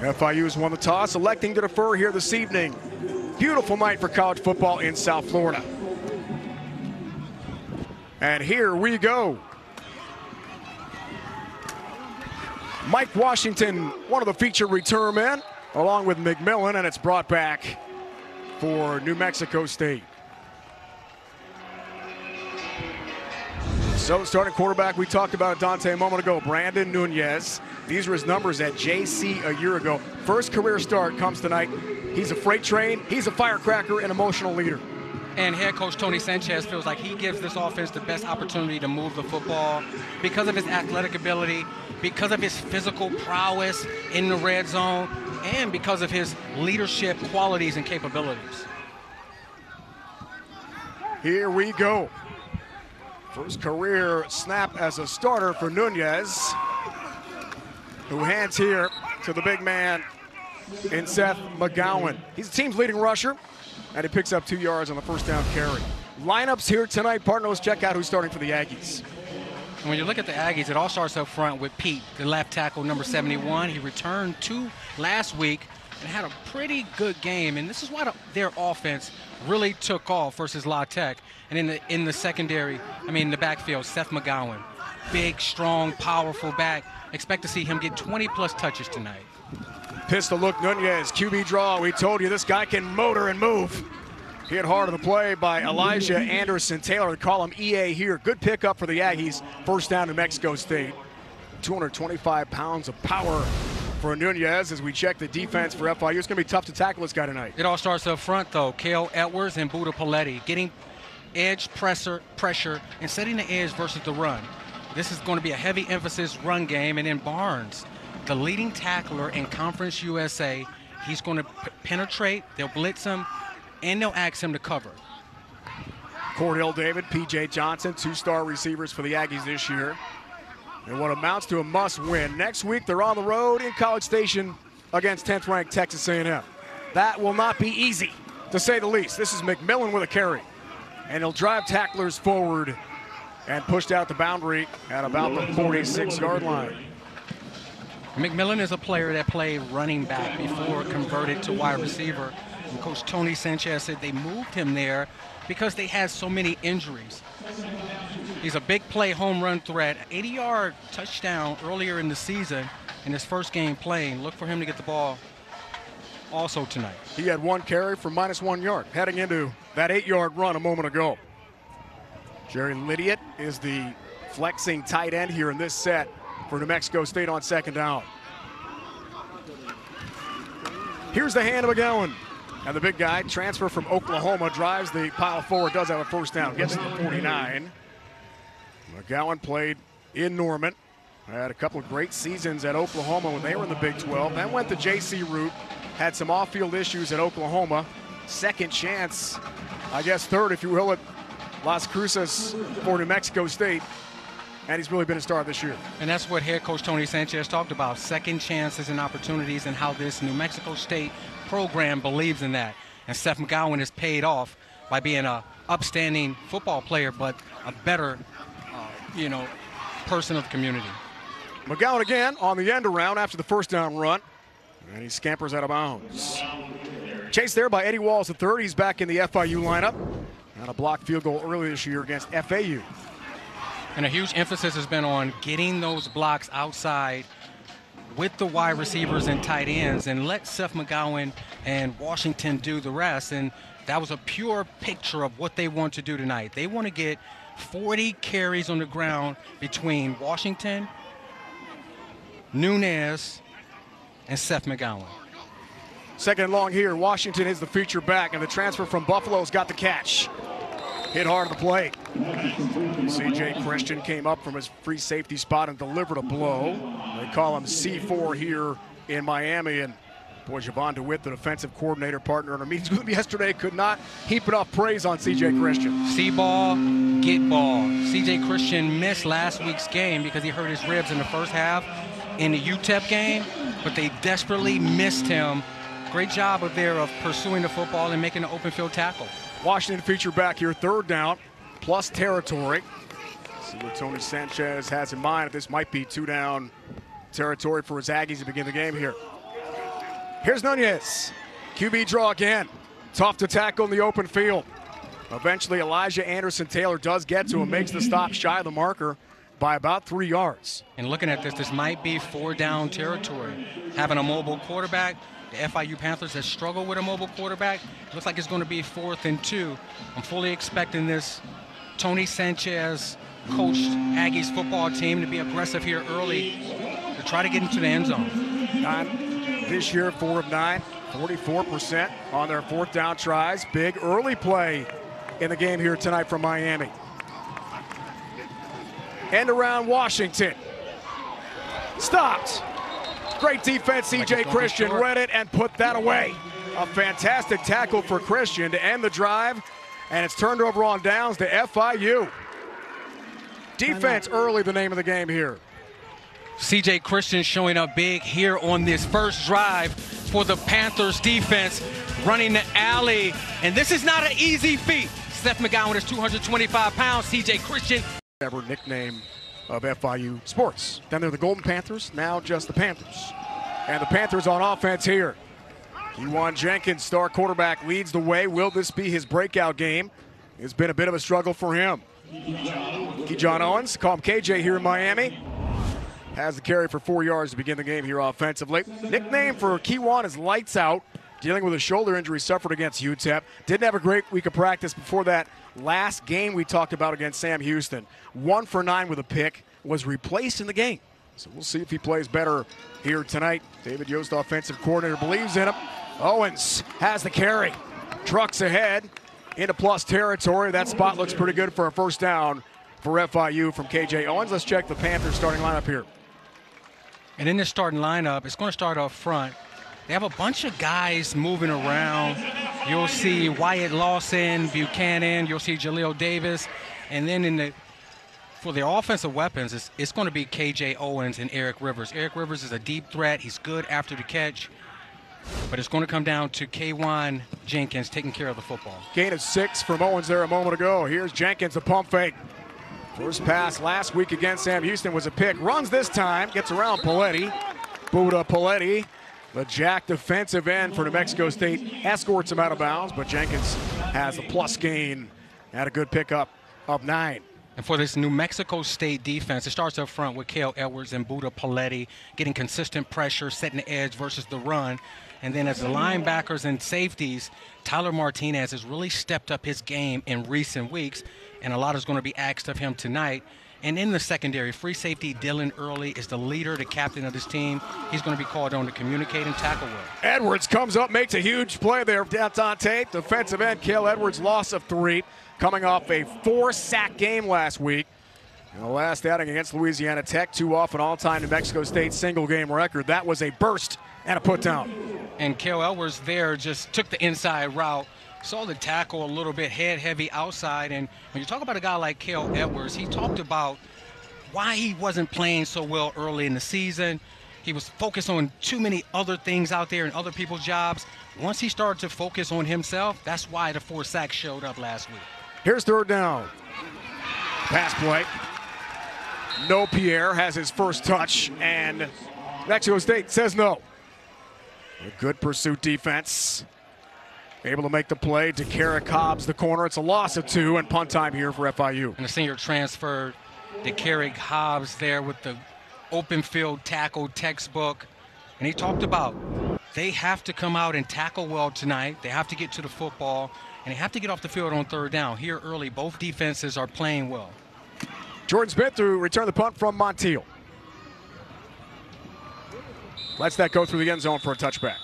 FIU's won the toss, electing to defer here this evening. Beautiful night for college football in South Florida. And here we go. Mike Washington, one of the featured return men, along with McMillan, and it's brought back for New Mexico State. So starting quarterback, we talked about it, Dante, a moment ago, Brandon Nunez. These were his numbers at JC a year ago. First career start comes tonight. He's a freight train, he's a firecracker, an emotional leader. And head coach Tony Sanchez feels like he gives this offense the best opportunity to move the football because of his athletic ability, because of his physical prowess in the red zone, and because of his leadership qualities and capabilities. Here we go. First career snap as a starter for Nunez, who hands here to the big man in Seth McGowan. He's the team's leading rusher, and he picks up 2 yards on the first down carry. Lineups here tonight. Partners, check out who's starting for the Aggies. And when you look at the Aggies, it all starts up front with Pete, the left tackle, number 71. He returned 2 last week and had a pretty good game. And this is why their offense really took off versus La Tech. And in the secondary, in the backfield, Seth McGowan, big, strong, powerful back. Expect to see him get 20-plus touches tonight. Pistol look, Nunez, QB draw. We told you this guy can motor and move. Hit hard on the play by Elijah Anderson Taylor. They call him EA here. Good pickup for the Aggies. First down to Mexico State. 225 pounds of power for Nunez as we check the defense for FIU. It's going to be tough to tackle this guy tonight. It all starts up front, though. Cale Edwards and Buda Paletti getting edge pressure and setting the edge versus the run. This is going to be a heavy emphasis run game. And then Barnes, the leading tackler in Conference USA, he's going to penetrate. They'll blitz him, and they'll ask him to cover. Cordell David, P.J. Johnson, 2-star receivers for the Aggies this year. And what amounts to a must-win. Next week, they're on the road in College Station against 10th-ranked Texas A&M. That will not be easy, to say the least. This is McMillan with a carry. And he'll drive tacklers forward and pushed out the boundary at about the 46-yard line. McMillan is a player that played running back before converted to wide receiver. And Coach Tony Sanchez said they moved him there because they had so many injuries. He's a big play home run threat, 80-yard touchdown earlier in the season in his first game playing. Look for him to get the ball also tonight. He had 1 carry for -1 yard heading into that 8-yard run a moment ago. Jerry Lydiot is the flexing tight end here in this set for New Mexico State on second down. Here's the hand of McGowan. And the big guy, transfer from Oklahoma, drives the pile forward, does have a first down, gets to the 49. McGowan played in Norman. Had a couple of great seasons at Oklahoma when they were in the Big 12. Then went the JC route, had some off-field issues at Oklahoma. Second chance, I guess third, if you will, at Las Cruces for New Mexico State. And he's really been a star this year. And that's what head coach Tony Sanchez talked about, second chances and opportunities, and how this New Mexico State program believes in that. And Seth McGowan is paid off by being an upstanding football player, but a better, person of the community. McGowan again on the end around after the first down run. And he scampers out of bounds. Chased there by Eddie Walls III. He's back in the FIU lineup. And a blocked field goal earlier this year against FAU. And a huge emphasis has been on getting those blocks outside with the wide receivers and tight ends and let Seth McGowan and Washington do the rest. And that was a pure picture of what they want to do tonight. They want to get 40 carries on the ground between Washington, Nunez, and Seth McGowan. Second and long here. Washington is the feature back, and the transfer from Buffalo's got the catch. Hit hard on the plate. C.J. Christian came up from his free safety spot and delivered a blow. They call him C4 here in Miami. And boy, Javon DeWitt, the defensive coordinator partner in our meetings with him yesterday, could not heap enough praise on C.J. Christian. See ball, get ball. C.J. Christian missed last week's game because he hurt his ribs in the first half in the UTEP game, but they desperately missed him. Great job of pursuing the football and making an open field tackle. Washington feature back here, third down, plus territory. See what Tony Sanchez has in mind. This might be 2-down territory for his Aggies to begin the game here. Here's Nunez. QB draw again. Tough to tackle in the open field. Eventually, Elijah Anderson-Taylor does get to him, makes the stop shy of the marker by about 3 yards. And looking at this might be 4-down territory. Having a mobile quarterback, the FIU Panthers have struggled with a mobile quarterback. Looks like it's going to be 4th and 2. I'm fully expecting this Tony Sanchez coached Aggies football team to be aggressive here early to try to get into the end zone. This year, 4 of 9, 44% on their 4th down tries. Big early play in the game here tonight from Miami. End around Washington. Stopped. Great defense, CJ Christian read it and put that away. A fantastic tackle for Christian to end the drive, and it's turned over on downs to FIU. Defense early, the name of the game here. CJ Christian showing up big here on this first drive for the Panthers defense, running the alley. And this is not an easy feat. Seth McGowan is 225 pounds. CJ Christian. Ever nickname of FIU sports. Then they're the Golden Panthers, now just the Panthers. And the Panthers on offense here. Kewan Jenkins, star quarterback, leads the way. Will this be his breakout game? It's been a bit of a struggle for him. Kejon Owens, call him KJ here in Miami, has the carry for 4 yards to begin the game here offensively. Nickname for Kewan is Lights Out, dealing with a shoulder injury suffered against UTEP. Didn't have a great week of practice before that last game we talked about against Sam Houston. 1 for 9 with a pick, was replaced in the game. So we'll see if he plays better here tonight. David Yost, offensive coordinator, believes in him. Owens has the carry, trucks ahead into plus territory. That spot looks pretty good for a first down for FIU from KJ Owens. Let's check the Panthers starting lineup here. And in this starting lineup, it's going to start up front. They have a bunch of guys moving around. You'll see Wyatt Lawson, Buchanan, you'll see Jaleel Davis. And then for the offensive weapons, it's going to be KJ Owens and Eric Rivers. Eric Rivers is a deep threat. He's good after the catch. But it's going to come down to Kewan Jenkins taking care of the football. Gain of 6 from Owens there a moment ago. Here's Jenkins, a pump fake. First pass last week against Sam Houston was a pick. Runs this time, gets around Paletti. Buda Paletti, the jack defensive end for New Mexico State, escorts him out of bounds, but Jenkins has a plus gain. Had a good pickup of 9. And for this New Mexico State defense, it starts up front with Cale Edwards and Buda Paletti getting consistent pressure, setting the edge versus the run. And then as the linebackers and safeties, Tyler Martinez has really stepped up his game in recent weeks, and a lot is going to be asked of him tonight. And in the secondary, free safety Dylan Early is the leader, the captain of this team. He's going to be called on to communicate and tackle well. Edwards comes up, makes a huge play there. That's on tape. Defensive end, Cale Edwards, loss of 3, coming off a 4-sack game last week. And the last outing against Louisiana Tech, 2 off an all-time New Mexico State single-game record. That was a burst and a put down. And Cale Edwards there just took the inside route, saw the tackle a little bit head heavy outside. And when you talk about a guy like Cale Edwards, he talked about why he wasn't playing so well early in the season. He was focused on too many other things out there and other people's jobs. Once he started to focus on himself, that's why the 4 sacks showed up last week. Here's 3rd down. Pass play. No Pierre has his first touch, and Mexico State says no. A good pursuit defense. Able to make the play. DeCarrick Hobbs the corner. It's a loss of 2 and punt time here for FIU. And the senior transfer, DeCarrick Hobbs there with the open field tackle textbook. And he talked about they have to come out and tackle well tonight. They have to get to the football, and they have to get off the field on 3rd down. Here early, both defenses are playing well. Jordan Smith to return the punt from Montiel. Lets that go through the end zone for a touchback.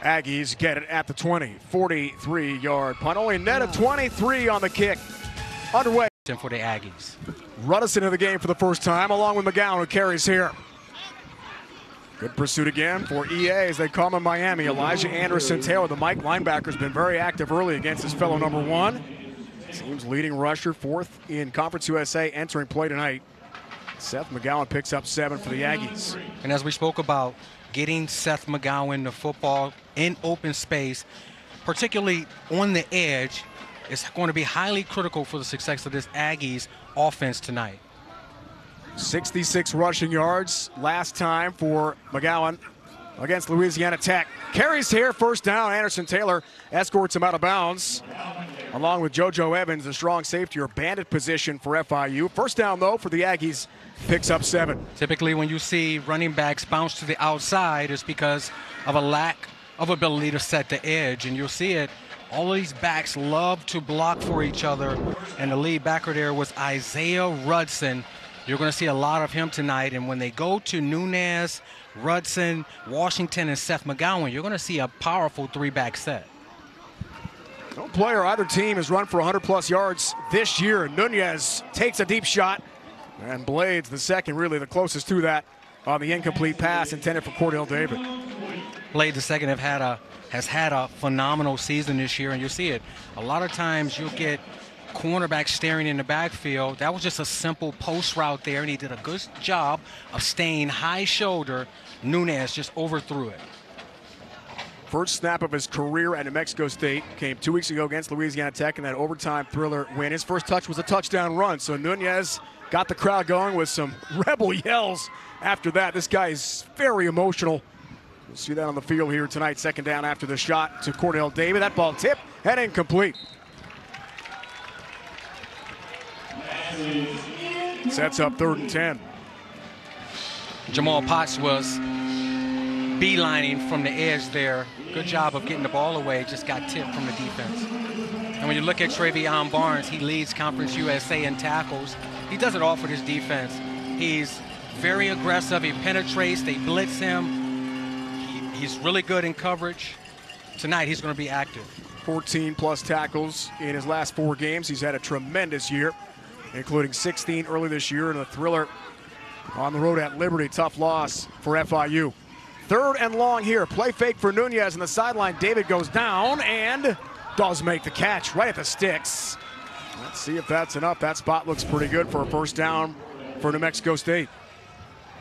Aggies get it at the 20, 43-yard punt. Only a net of 23 on the kick. Underway. For the Aggies. Ruddison in the game for the first time, along with McGowan, who carries here. Good pursuit again for EA, as they call him in Miami. Elijah Anderson-Taylor, the Mike linebacker, has been very active early against his fellow number 1. Team's leading rusher, 4th in Conference USA, entering play tonight. Seth McGowan picks up 7 for the Aggies. And as we spoke about, getting Seth McGowan the football in open space, particularly on the edge, is going to be highly critical for the success of this Aggies offense tonight. 66 rushing yards last time for McGowan against Louisiana Tech. Carries here, first down. Anderson Taylor escorts him out of bounds. Along with JoJo Evans, the strong safety or bandit position for FIU. First down, though, for the Aggies. Picks up 7. Typically, when you see running backs bounce to the outside, it's because of a lack of ability to set the edge. And you'll see it. All of these backs love to block for each other. And the lead backer there was Isaiah Rudson. You're going to see a lot of him tonight. And when they go to Nunez, Rudson, Washington, and Seth McGowan, you're going to see a powerful 3-back set. No player either team has run for 100-plus yards this year. Nunez takes a deep shot. And Blades, the second, really the closest to that on the incomplete pass intended for Cordell David. Blades, the second, has had a phenomenal season this year, and you'll see it. A lot of times you'll get cornerbacks staring in the backfield. That was just a simple post route there, and he did a good job of staying high shoulder. Nunez just overthrew it. First snap of his career at New Mexico State came 2 weeks ago against Louisiana Tech in that overtime thriller win. His first touch was a touchdown run, so Nunez got the crowd going with some rebel yells after that. This guy is very emotional. We'll see that on the field here tonight. Second down after the shot to Cordell David. That ball tipped and incomplete. Sets up 3rd and 10. Jamal Potts was beelining from the edge there. Good job of getting the ball away. Just got tipped from the defense. And when you look at Travion Barnes, he leads Conference USA in tackles. He does it all for this defense. He's very aggressive. He penetrates. They blitz him. He's really good in coverage. Tonight, he's going to be active. 14-plus tackles in his last 4 games. He's had a tremendous year, including 16 early this year in a thriller on the road at Liberty. Tough loss for FIU. 3rd and long here. Play fake for Nunez on the sideline. David goes down and does make the catch right at the sticks. Let's see if that's enough. That spot looks pretty good for a first down for New Mexico State.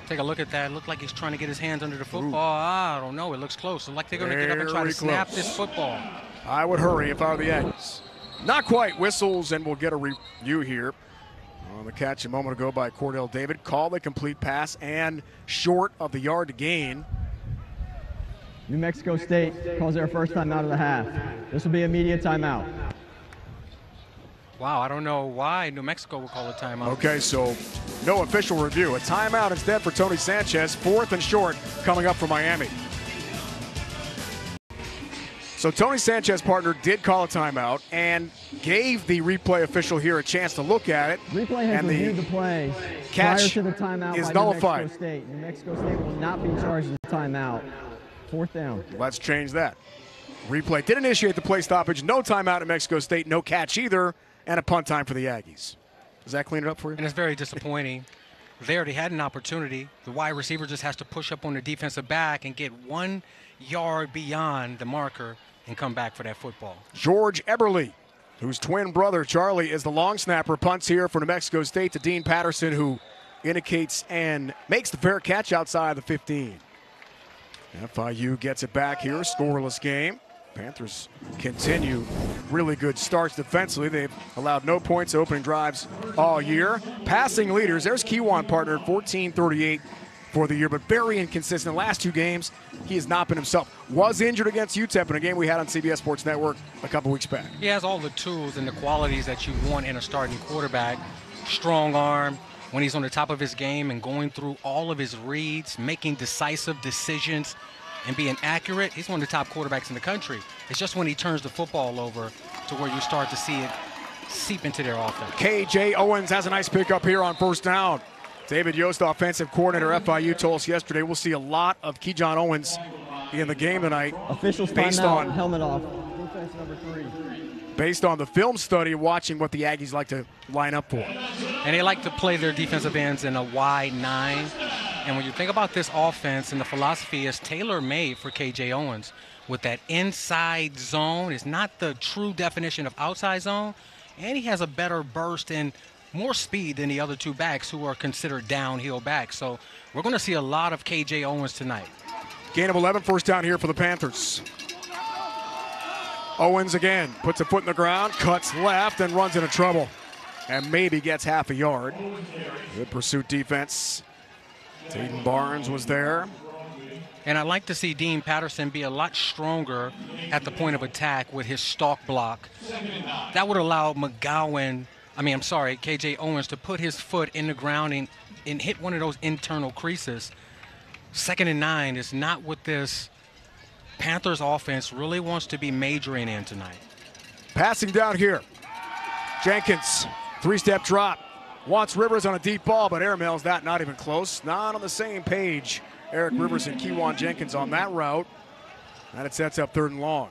Take a look at that. Looked like he's trying to get his hands under the football. I don't know. It looks close. It looks like they're going to get up and try to snap this football. I would hurry if I were the Aggies. Not quite. Whistles, and we'll get a review here on the catch a moment ago by Cordell David. Called a complete pass and short of the yard to gain. New Mexico State calls their first time out of the half. This will be immediate timeout. Wow, I don't know why New Mexico will call a timeout. Okay, so no official review. A timeout instead for Tony Sanchez. 4th and short coming up for Miami. So Tony Sanchez, partner, did call a timeout and gave the replay official here a chance to look at it. Replay has reviewed the play prior to the timeout is by nullified. New Mexico State. New Mexico State will not be charged with timeout. 4th down. Let's change that. Replay did initiate the play stoppage. No timeout at Mexico State. No catch either. And a punt time for the Aggies. Does that clean it up for you? And it's very disappointing. They already had an opportunity. The wide receiver just has to push up on the defensive back and get 1 yard beyond the marker and come back for that football. George Eberle, whose twin brother Charlie is the long snapper, punts here for New Mexico State to Dean Patterson, who indicates and makes the fair catch outside the 15. FIU gets it back here, scoreless game. Panthers continue really good starts defensively. They've allowed no points opening drives all year. Passing leaders, there's Kiwan, partner, 14-38 for the year, but very inconsistent. Last 2 games, he has not been himself. Was injured against UTEP in a game we had on CBS Sports Network a couple weeks back. He has all the tools and the qualities that you want in a starting quarterback. Strong arm when he's on the top of his game and going through all of his reads, making decisive decisions, and being accurate. He's one of the top quarterbacks in the country. It's just when he turns the football over to where you start to see it seep into their offense. KJ Owens has a nice pickup here on first down. David Yost, offensive coordinator FIU, told us yesterday we'll see a lot of Keyshawn Owens in the game tonight. Officials based timeout, on helmet off. Defense number 3. Based on the film study, watching what the Aggies like to line up for. And they like to play their defensive ends in a wide 9. And when you think about this offense, and the philosophy is tailor-made for KJ Owens with that inside zone. It's not the true definition of outside zone. And he has a better burst and more speed than the other 2 backs who are considered downhill backs. So we're going to see a lot of KJ Owens tonight. Gain of 11, first down here for the Panthers. Owens again puts a foot in the ground, cuts left, and runs into trouble. And maybe gets half a yard. Good pursuit defense. Taden Barnes was there. And I'd like to see Dean Patterson be a lot stronger at the point of attack with his stalk block. That would allow KJ Owens to put his foot in the ground and hit one of those internal creases. 2nd and 9 is not what this Panthers offense really wants to be majoring in tonight. Passing down here. Jenkins, 3-step drop. Wants Rivers on a deep ball, but airmails that, not even close. Not on the same page. Eric Rivers and Kewan Jenkins on that route. And it sets up 3rd and long.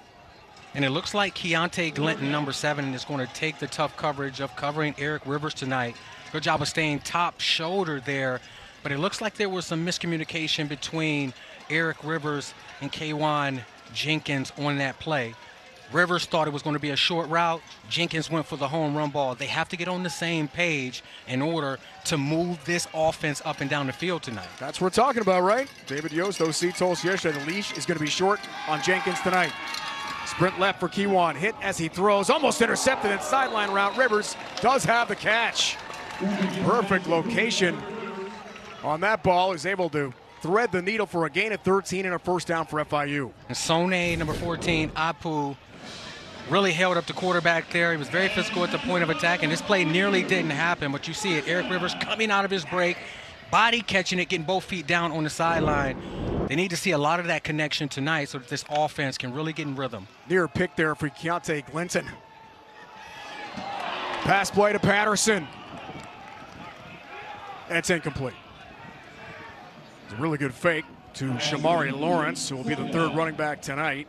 And it looks like Keontae Glinton, number 7, is going to take the tough coverage of covering Eric Rivers tonight. Good job of staying top shoulder there. But it looks like there was some miscommunication between Eric Rivers and Kewan Jenkins on that play. Rivers thought it was going to be a short route. Jenkins went for the home run ball. They have to get on the same page in order to move this offense up and down the field tonight. That's what we're talking about, right? David Yost, OC, told us yesterday the leash is going to be short on Jenkins tonight. Sprint left for Kewan. Hit as he throws. Almost intercepted in sideline route. Rivers does have the catch. Perfect location on that ball. Is able to thread the needle for a gain of 13 and a 1st down for FIU. And Sone, number 14, Apu, really held up the quarterback there. He was very physical at the point of attack, and this play nearly didn't happen, but you see it. Eric Rivers coming out of his break, body catching it, getting both feet down on the sideline. They need to see a lot of that connection tonight so that this offense can really get in rhythm. Near pick there for Keontae Glinton. Pass play to Patterson. And it's incomplete. It's a really good fake to Shamari Lawrence, who will be the 3rd running back tonight.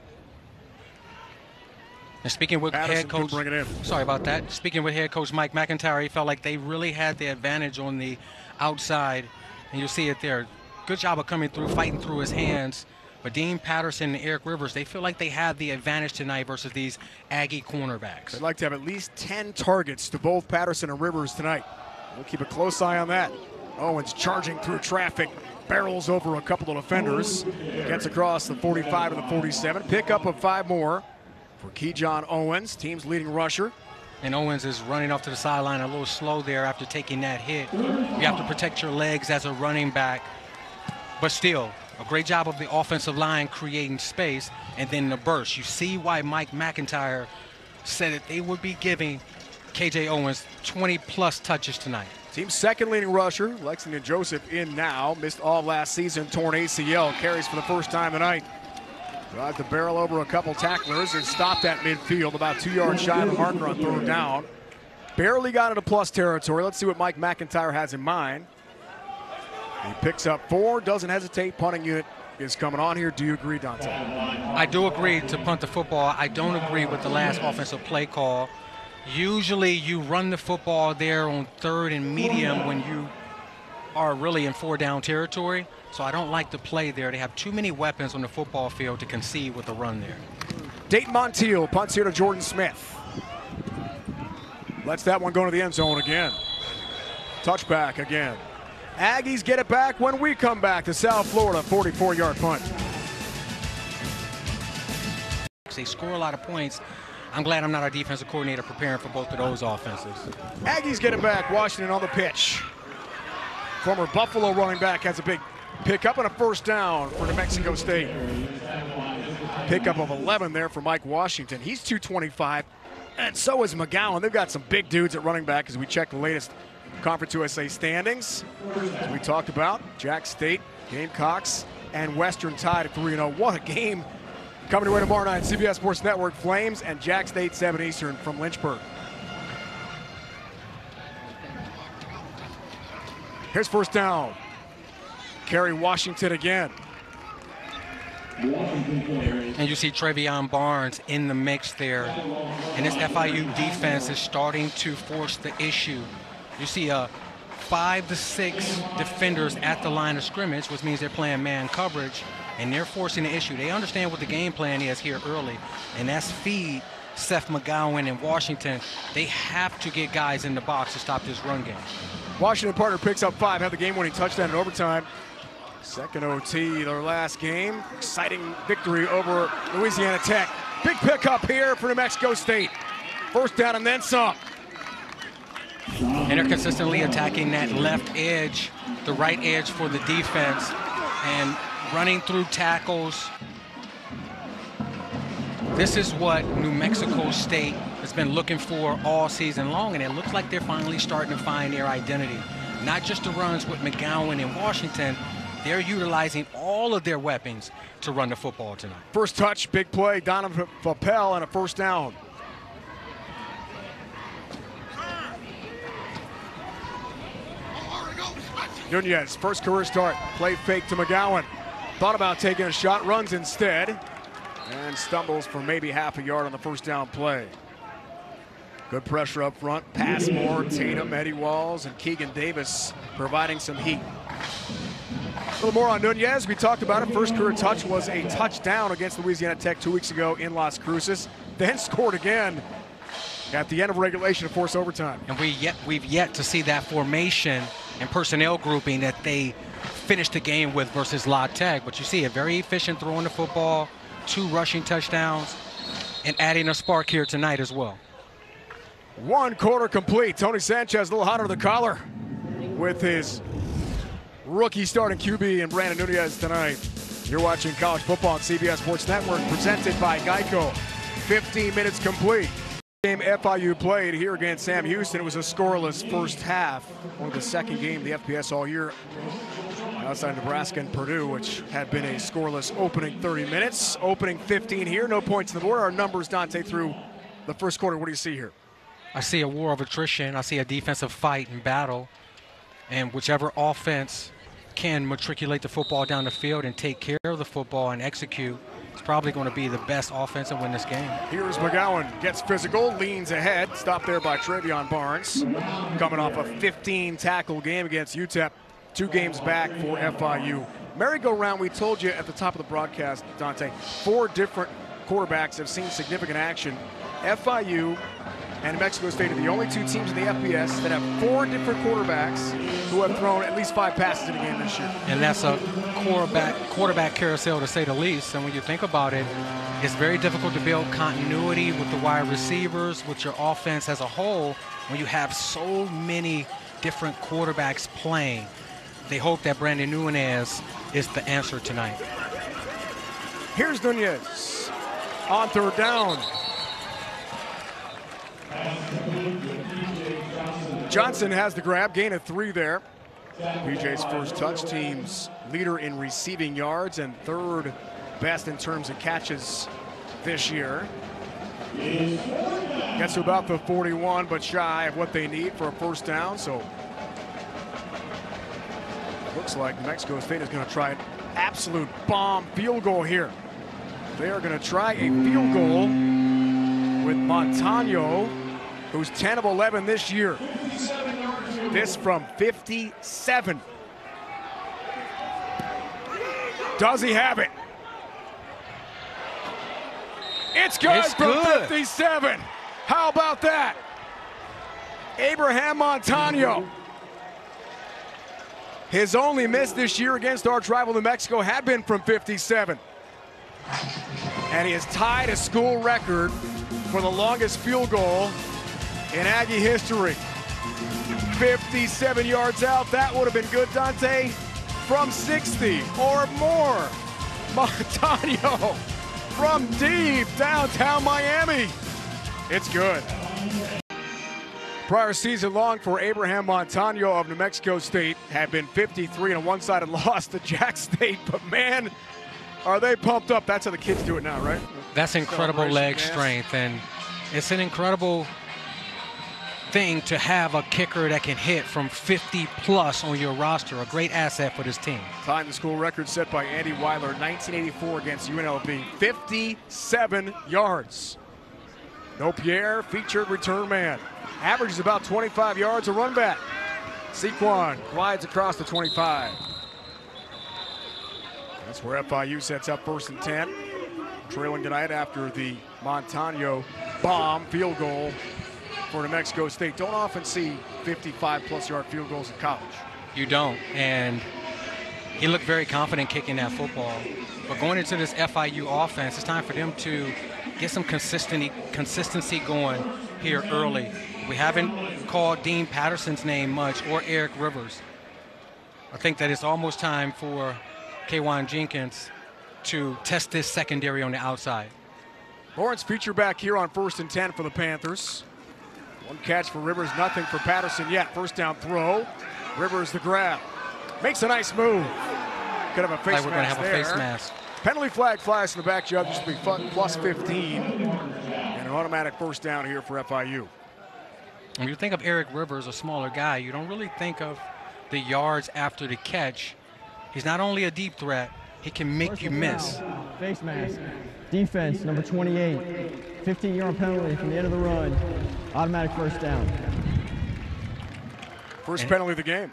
And speaking with Patterson head coach, bring it in. Sorry about that. Speaking with head coach Mike McIntyre, he felt like they really had the advantage on the outside, and you'll see it there. Good job of coming through, fighting through his hands. But Dean Patterson and Eric Rivers, they feel like they have the advantage tonight versus these Aggie cornerbacks. They'd like to have at least 10 targets to both Patterson and Rivers tonight. We'll keep a close eye on that. Owens charging through traffic, barrels over a couple of defenders, gets across the 45 and the 47. Pickup of 5 more for Kejon Owens, team's leading rusher. And Owens is running off to the sideline a little slow there after taking that hit. You have to protect your legs as a running back. But still, a great job of the offensive line creating space, and then the burst. You see why Mike McIntyre said that they would be giving KJ Owens 20-plus touches tonight. Team's 2nd leading rusher, Lexington Joseph, in now. Missed all of last season, torn ACL. Carries for the first time tonight. Drives the barrel over a couple tacklers and stopped at midfield, about 2 yards shy of the marker on 3rd down. Barely got into plus territory. Let's see what Mike McIntyre has in mind. He picks up 4, doesn't hesitate. Punting unit is coming on here. Do you agree, Dante? I do agree to punt the football. I don't agree with the last offensive play call. Usually you run the football there on 3rd and medium when you are really in 4-down territory. So I don't like the play there. They have too many weapons on the football field to concede with a run there. Dayton Montiel punts here to Jordan Smith. Lets that one go to the end zone again. Touchback again. Aggies get it back when we come back to South Florida, 44-yard punt. They score a lot of points. I'm glad I'm not our defensive coordinator preparing for both of those offenses. Aggies get it back. Washington on the pitch. Former Buffalo running back has a big pickup and a 1st down for New Mexico State. Pickup of 11 there for Mike Washington. He's 225, and so is McGowan. They've got some big dudes at running back as we check the latest Conference USA standings. As we talked about, Jack State, Gamecocks, and Western tied at 3-0. What a game coming away tomorrow night. CBS Sports Network, Flames and Jack State 7 Eastern from Lynchburg. Here's 1st down. Carry Washington again. And you see Trevion Barnes in the mix there. And this FIU defense is starting to force the issue. You see 5 to 6 defenders at the line of scrimmage, which means they're playing man coverage, and they're forcing the issue. They understand what the game plan is here early, and that's feed Seth McGowan and Washington. They have to get guys in the box to stop this run game. Washington partner picks up 5, had the game-winning touchdown in overtime. 2nd OT, their last game. Exciting victory over Louisiana Tech. Big pickup here for New Mexico State. 1st down and then some. And they're consistently attacking that left edge, the right edge for the defense. And running through tackles. This is what New Mexico State has been looking for all season long, and it looks like they're finally starting to find their identity. Not just the runs with McGowan and Washington, they're utilizing all of their weapons to run the football tonight. First touch, big play, Donovan Papel, and a first down. Nunez, first career start, play fake to McGowan. Thought about taking a shot, runs instead, and stumbles for maybe half a yard on the first down play. Good pressure up front, pass more, Tatum, Eddie Walls, and Keegan Davis providing some heat. A little more on Nunez, we talked about it. First career touch was a touchdown against Louisiana Tech 2 weeks ago in Las Cruces, then scored again at the end of regulation to force overtime. And we've yet to see that formation and personnel grouping that they finished the game with versus La Tech. But you see a very efficient throwing the football, 2 rushing touchdowns, and adding a spark here tonight as well. 1 quarter complete. Tony Sanchez a little hot under the collar with his rookie starting QB and Brandon Nunez tonight. You're watching college football on CBS Sports Network, presented by Geico. 15 minutes complete. Game FIU played here against Sam Houston. It was a scoreless first half. Only the second game of the FBS all year outside Nebraska and Purdue, which had been a scoreless opening 30 minutes. Opening 15 here, no points on the board. Our numbers, Dante, through the first quarter. What do you see here? I see a war of attrition. I see a defensive fight and battle. And whichever offense can matriculate the football down the field and take care of the football and execute, it's probably going to be the best offense and win this game. Here's McGowan, gets physical, leans ahead, stopped there by Travion Barnes. Coming off a 15-tackle game against UTEP, 2 games back for FIU. Merry-go-round, we told you at the top of the broadcast, Dante, 4 different quarterbacks have seen significant action. FIU and New Mexico State are the only 2 teams in the FBS that have 4 different quarterbacks who have thrown at least 5 passes in a game this year. And that's a quarterback carousel, to say the least. And when you think about it, it's very difficult to build continuity with the wide receivers, with your offense as a whole, when you have so many different quarterbacks playing. They hope that Brandon Nunez is the answer tonight. Here's Nunez on 3rd down. Johnson has the grab, gain of 3 there. PJ's first touch, team's leader in receiving yards and 3rd best in terms of catches this year. Gets to about the 41, but shy of what they need for a first down. So looks like New Mexico State is going to try an absolute bomb field goal here. They are going to try a field goal with Montano, who's 10 of 11 this year. This from 57. Does he have it? It's good from 57. How about that? Abraham Montano. His only miss this year against arch rival New Mexico had been from 57. And he has tied a school record for the longest field goal in Aggie history. 57 yards out, that would have been good, Dante. From 60 or more. Montano from deep downtown Miami. It's good. Prior season long for Abraham Montano of New Mexico State had been 53 and a one-sided loss to Jack State, but man, are they pumped up. That's how the kids do it now, right? That's incredible leg strength, and it's an incredible thing to have a kicker that can hit from 50 plus on your roster. A great asset for this team. Tying the school record set by Andy Weiler, 1984 against UNLV, 57 yards. No Pierre, featured return man. Averages about 25 yards a run back. Sequan glides across the 25. That's where FIU sets up 1st and 10. Trailing tonight after the Montano bomb field goal for New Mexico State. Don't often see 55-plus yard field goals in college. You don't, and he looked very confident kicking that football. But going into this FIU offense, it's time for them to get some consistency going here early. We haven't called Dean Patterson's name much, or Eric Rivers. I think that it's almost time for Kwan Jenkins to test this secondary on the outside. Lawrence feature back here on 1st and 10 for the Panthers. One catch for Rivers, nothing for Patterson yet. First down throw. Rivers the grab. Makes a nice move. Could have a face mask we're going to have there. a face mask. Penalty flag flies in the back. Judge used to be plus 15. And an automatic first down here for FIU. When you think of Eric Rivers, a smaller guy, you don't really think of the yards after the catch. He's not only a deep threat, he can make you miss. Face mask. Defense, number 28. 15-yard penalty from the end of the run. Automatic first down. First penalty of the game.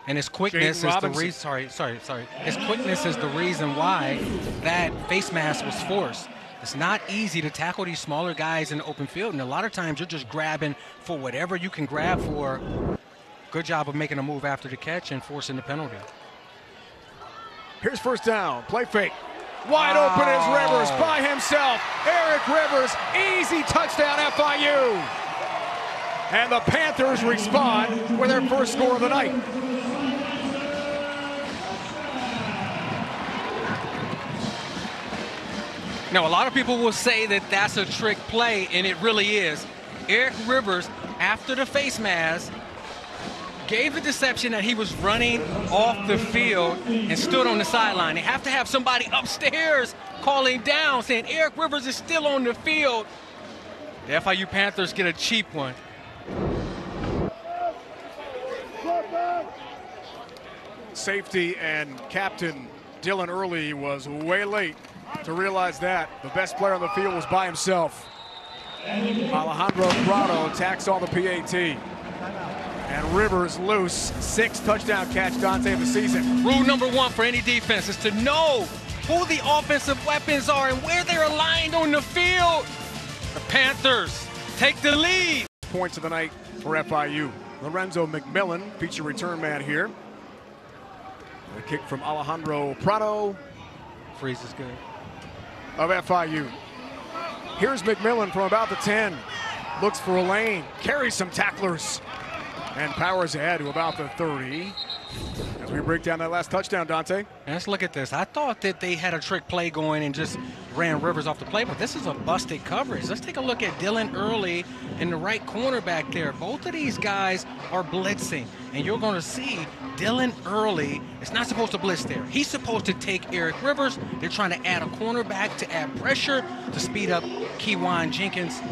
And his quickness is the reason. Sorry. His quickness is the reason why that face mask was forced. It's not easy to tackle these smaller guys in the open field, and a lot of times you're just grabbing for whatever you can grab for. Good job of making a move after the catch and forcing the penalty. Here's first down. Play fake. Wide open is Rivers by himself. Eric Rivers, easy touchdown FIU. And the Panthers respond with their first score of the night. Now, a lot of people will say that that's a trick play, and it really is. Eric Rivers, after the face mask, gave the deception that he was running off the field and stood on the sideline. They have to have somebody upstairs calling down, saying Eric Rivers is still on the field. The FIU Panthers get a cheap one. Safety and captain Dylan Early was way late to realize that the best player on the field was by himself. Alejandro Prado attacks all the PAT. And Rivers loose. 6th touchdown catch, Dante, of the season. Rule number 1 for any defense is to know who the offensive weapons are and where they're aligned on the field. The Panthers take the lead. Points of the night for FIU. Lorenzo McMillan, feature return man here. The kick from Alejandro Prado. Freeze is good. Of FIU. Here's McMillan from about the 10. Looks for a lane. Carries some tacklers. And powers ahead to about the 30. As we break down that last touchdown, Dante. And let's look at this. I thought that they had a trick play going and just ran Rivers off the play, but this is a busted coverage. Let's take a look at Dylan Early in the right corner back there. Both of these guys are blitzing, and you're going to see Dylan Early is not supposed to blitz there. He's supposed to take Eric Rivers. They're trying to add a cornerback to add pressure to speed up Kwan Jenkins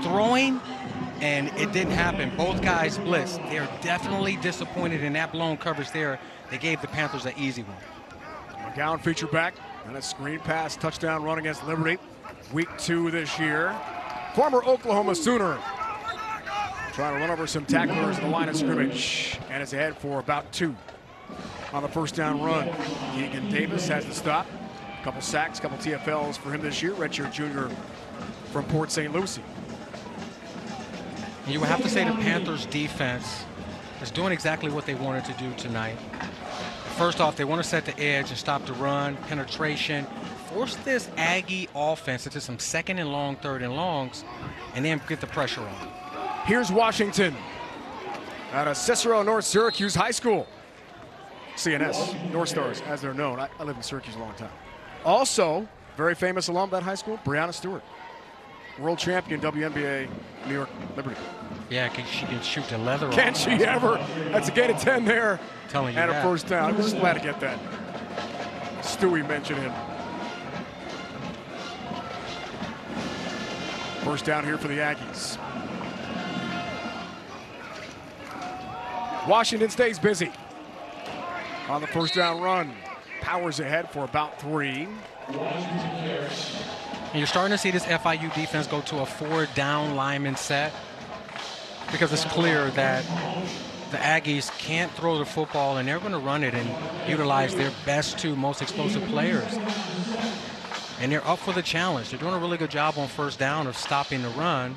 throwing. And it didn't happen. Both guys blitzed. They're definitely disappointed in that blown coverage there. They gave the Panthers an easy one. McGowan feature back and a screen pass touchdown run against Liberty. Week 2 this year. Former Oklahoma Sooner trying to run over some tacklers in the line of scrimmage. And it's ahead for about 2 on the first down run. Keegan Davis has the stop. A couple sacks, a couple TFLs for him this year. Redshirt junior from Port St. Lucie. You would have to say the Panthers defense is doing exactly what they wanted to do tonight. First off, they want to set the edge and stop the run, penetration, force this Aggie offense into some 2nd and long, 3rd and longs, and then get the pressure on. Here's Washington out of Cicero North Syracuse High School. CNS, North Stars, as they're known. I lived in Syracuse a long time. Also, very famous alum of that high school, Breanna Stewart. World champion WNBA New York Liberty. Yeah, she can shoot the leather off. Can she ever? That's a gain of 10 there. Telling you and that. a first down. I'm just glad to get that. Stewie mentioned him. First down here for the Aggies. Washington stays busy on the first down run. Powers ahead for about 3. And you're starting to see this FIU defense go to a 4-down lineman set because it's clear that the Aggies can't throw the football and they're going to run it and utilize their best 2 most explosive players. And they're up for the challenge. They're doing a really good job on first down of stopping the run.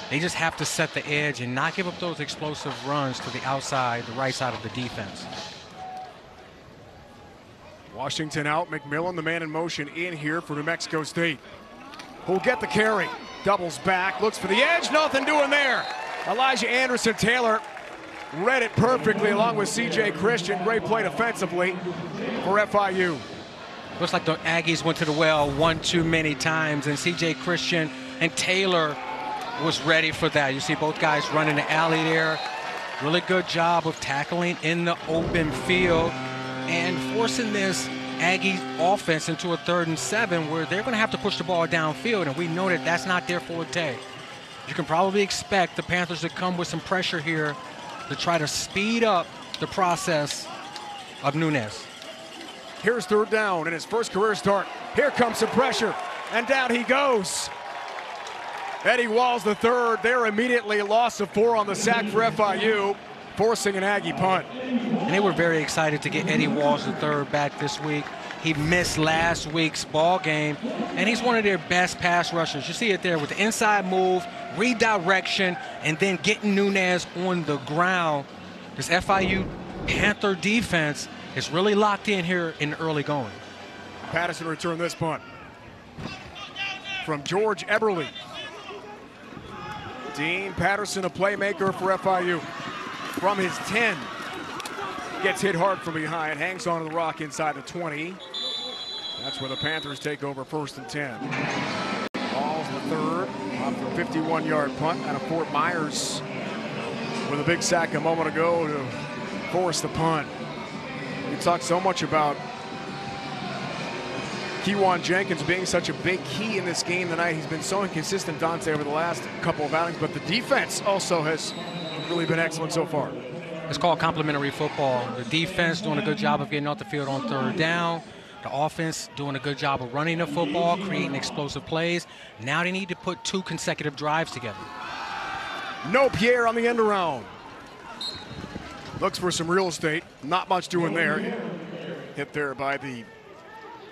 They just have to set the edge and not give up those explosive runs to the outside, the right side of the defense. Washington out, McMillan, the man in motion in here for New Mexico State. Who'll get the carry. Doubles back, looks for the edge, nothing doing there. Elijah Anderson Taylor read it perfectly along with C.J. Christian. Great play defensively for FIU. Looks like the Aggies went to the well one too many times, and C.J. Christian and Taylor was ready for that. You see both guys running the alley there. Really good job of tackling in the open field and forcing this Aggie offense into a 3rd and 7 where they're going to have to push the ball downfield, and we know that that's not their forte. You can probably expect the Panthers to come with some pressure here to try to speed up the process of Nunez. Here's 3rd down in his first career start. Here comes some pressure, and down he goes. Eddie Walls the third. They're immediately a loss of 4 on the sack for FIU, forcing an Aggie punt. And they were very excited to get Eddie Walls the third back this week. He missed last week's ball game, and he's one of their best pass rushers. You see it there with the inside move, redirection, and then getting Nunez on the ground. This FIU Panther defense is really locked in here in the early going. Patterson returned this punt from George Eberle. Dean Patterson, a playmaker for FIU. From his 10, gets hit hard from behind, hangs onto the rock inside the 20. That's where the Panthers take over 1st and 10. Ball's the third, off the 51-yard punt out of Fort Myers with a big sack a moment ago to force the punt. We talked so much about Kewan Jenkins being such a big key in this game tonight. He's been so inconsistent, Dante, over the last couple of outings, but the defense also has really been excellent so far. It's called complementary football. The defense doing a good job of getting off the field on 3rd down. The offense doing a good job of running the football, creating explosive plays. Now they need to put 2 consecutive drives together. No Pierre on the end around. Looks for some real estate. Not much doing there. Hit there by the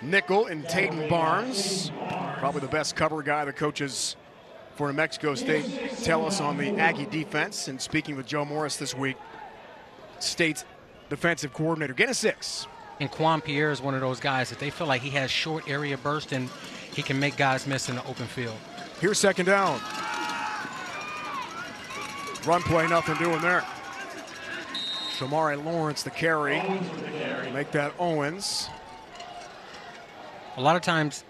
nickel in Tatum Barnes. Probably the best cover guy the coaches for New Mexico State tell us on the Aggie defense. And speaking with Joe Morris this week, State's defensive coordinator. Get a 6. And Quan Pierre is one of those guys that they feel like he has short area burst and he can make guys miss in the open field. Here's 2nd down. Run play, nothing doing there. Shamari Lawrence the carry. Make that Owens. A lot of times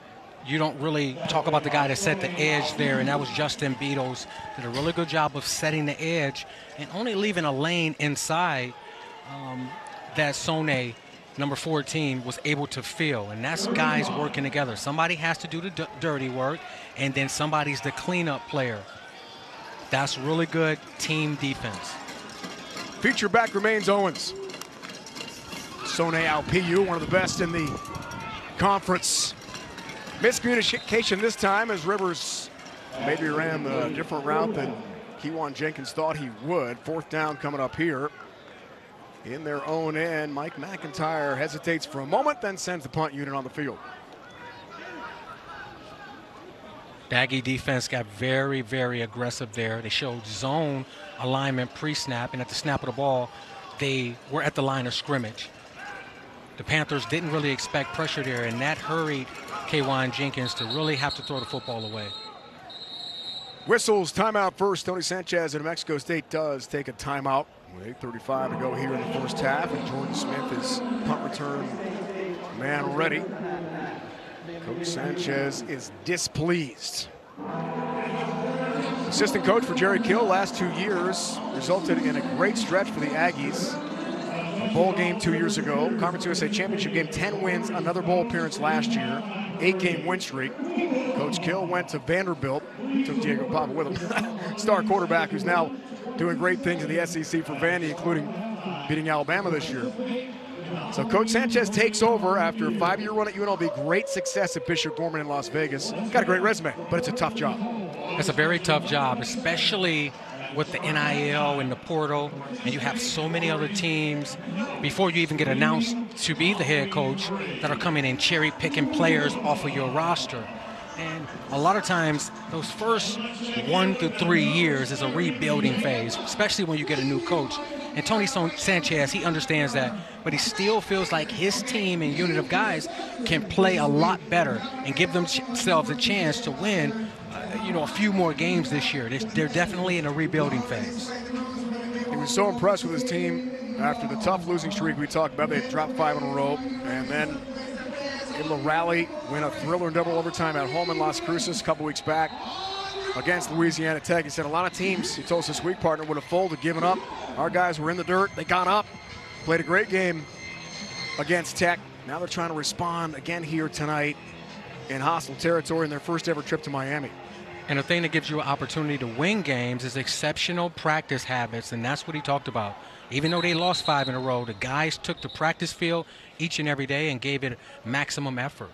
you don't really talk about the guy that set the edge there, and that was Justin Beatles. Did a really good job of setting the edge and only leaving a lane inside that Sone, number 14, was able to fill. And that's guys working together. Somebody has to do the dirty work, and then somebody's the cleanup player. That's really good team defense. Feature back remains Owens. Sone Alpiu, one of the best in the conference. Miscommunication this time as Rivers maybe ran a different route than Kewan Jenkins thought he would. 4th down coming up here. In their own end, Mike McIntyre hesitates for a moment, then sends the punt unit on the field. The Aggie defense got very, very aggressive there. They showed zone alignment pre-snap, and at the snap of the ball, they were at the line of scrimmage. The Panthers didn't really expect pressure there, and that hurried Kewan Jenkins to really have to throw the football away. Whistles, timeout first. Tony Sanchez of New Mexico State does take a timeout with 8:35 to go here in the first half, and Jordan Smith is punt return man ready. Coach Sanchez is displeased. Assistant coach for Jerry Kill last 2 years resulted in a great stretch for the Aggies. A bowl game 2 years ago, Conference USA Championship game, 10 wins, another bowl appearance last year, 8-game win streak. Coach Kill went to Vanderbilt, took Diego Papa with him, star quarterback who's now doing great things in the SEC for Vandy, including beating Alabama this year. So Coach Sanchez takes over after a 5-year run at UNLV, great success at Bishop Gorman in Las Vegas. Got a great resume, but it's a tough job. It's a very tough job, especially with the NIL and the portal, and you have so many other teams before you even get announced to be the head coach that are coming and cherry picking players off of your roster. And a lot of times those first 1 to 3 years is a rebuilding phase, especially when you get a new coach. And Tony Sanchez, he understands that, but he still feels like his team and unit of guys can play a lot better and give themselves a chance to win a few more games this year. They're definitely in a rebuilding phase. He was so impressed with his team after the tough losing streak we talked about. They dropped 5 in a row and then able to rally, win a thriller in double overtime at home in Las Cruces a couple weeks back against Louisiana Tech. He said a lot of teams, he told us this week, partner, would have folded, given up. Our guys were in the dirt. They got up, played a great game against Tech. Now they're trying to respond again here tonight in hostile territory in their first ever trip to Miami. And the thing that gives you an opportunity to win games is exceptional practice habits, and that's what he talked about. Even though they lost 5 in a row, the guys took the practice field each and every day and gave it maximum effort.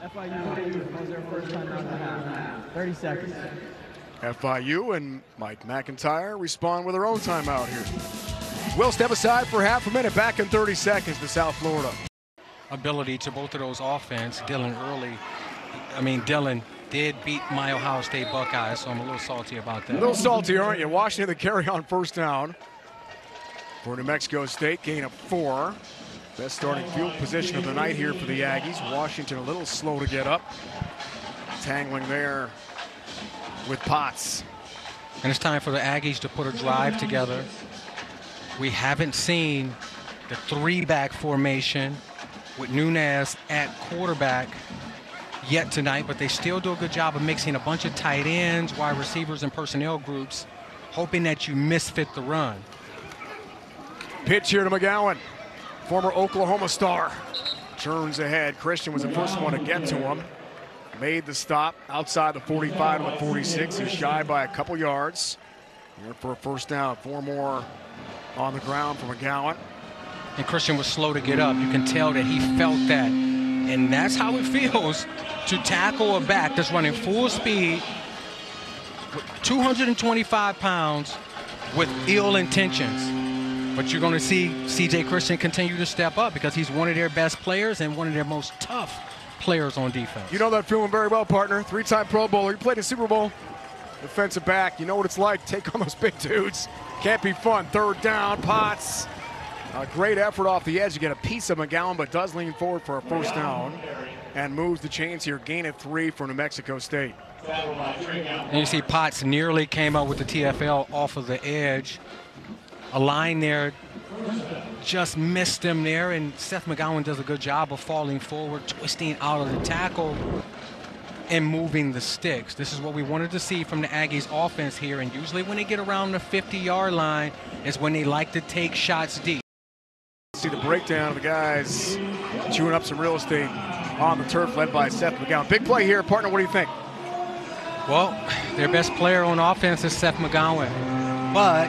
FIU was their first time out of the half. 30 seconds. FIU and Mike McIntyre respond with their own timeout here. We'll step aside for half a minute. Back in 30 seconds to South Florida. Ability to both of those offense, Dylan did beat my Ohio State Buckeyes, so I'm a little salty about that. A little salty, aren't you? Washington, the carry on first down for New Mexico State, gain of 4. Best starting field position of the night here for the Aggies. Washington a little slow to get up. Tangling there with Potts. And it's time for the Aggies to put a drive together. We haven't seen the 3-back formation with Nunez at quarterback yet tonight, but they still do a good job of mixing a bunch of tight ends, wide receivers, and personnel groups, hoping that you misfit the run. Pitch here to McGowan, former Oklahoma star. Turns ahead. Christian was the first one to get to him. Made the stop outside the 45 to the 46. He's shy by a couple yards. Here for a first down. 4 more on the ground for McGowan. And Christian was slow to get up. You can tell that he felt that. And that's how it feels to tackle a back that's running full speed with 225 pounds with ill intentions. But you're going to see CJ Christian continue to step up because he's one of their best players and one of their most tough players on defense. You know that feeling very well, partner. 3-time Pro Bowler. You played in Super Bowl. Defensive back. You know what it's like. Take on those big dudes. Can't be fun. 3rd down. Potts. A great effort off the edge to get a piece of McGowan, but does lean forward for a first down and moves the chains here. Gain of 3 for New Mexico State. And you see Potts nearly came up with the TFL off of the edge. A line there just missed him there, and Seth McGowan does a good job of falling forward, twisting out of the tackle, and moving the sticks. This is what we wanted to see from the Aggies offense here, and usually when they get around the 50-yard line is when they like to take shots deep. See the breakdown of the guys chewing up some real estate on the turf, led by Seth McGowan. Big play here, partner. What do you think? Well, their best player on offense is Seth McGowan, but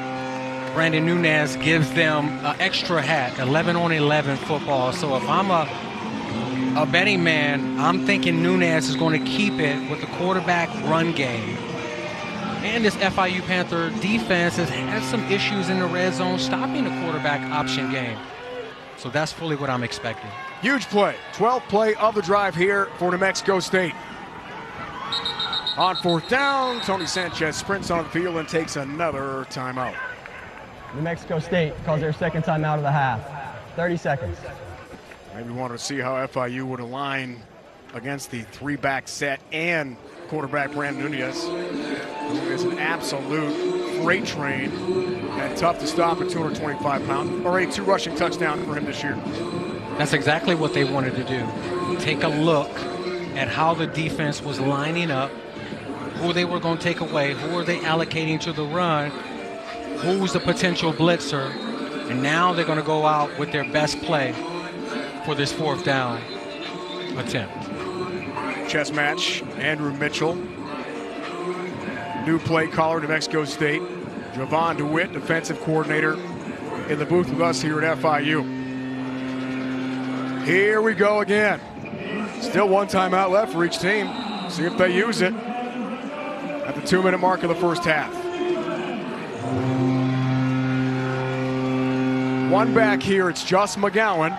Brandon Nunez gives them an extra hat, 11 on 11 football. So if I'm a betting man, I'm thinking Nunez is going to keep it with the quarterback run game. And this FIU Panther defense has had some issues in the red zone stopping the quarterback option game. So that's fully what I'm expecting. Huge play. 12th play of the drive here for New Mexico State. On 4th down, Tony Sanchez sprints on the field and takes another timeout. New Mexico State calls their 2nd time out of the half. 30 seconds. Maybe wanted to see how FIU would align against the 3-back set and quarterback Brandon Nunez, who is an absolute freight train and tough to stop at 225 pounds. Already 2 rushing touchdowns for him this year. That's exactly what they wanted to do. Take a look at how the defense was lining up, who they were going to take away, who are they allocating to the run, who's the potential blitzer, and now they're going to go out with their best play for this 4th down attempt. Chess match, Andrew Mitchell. New play caller, New Mexico State. Javon DeWitt, defensive coordinator, in the booth with us here at FIU. Here we go again. Still 1 timeout left for each team. See if they use it at the 2-minute mark of the first half. 1 back here, it's just McGowan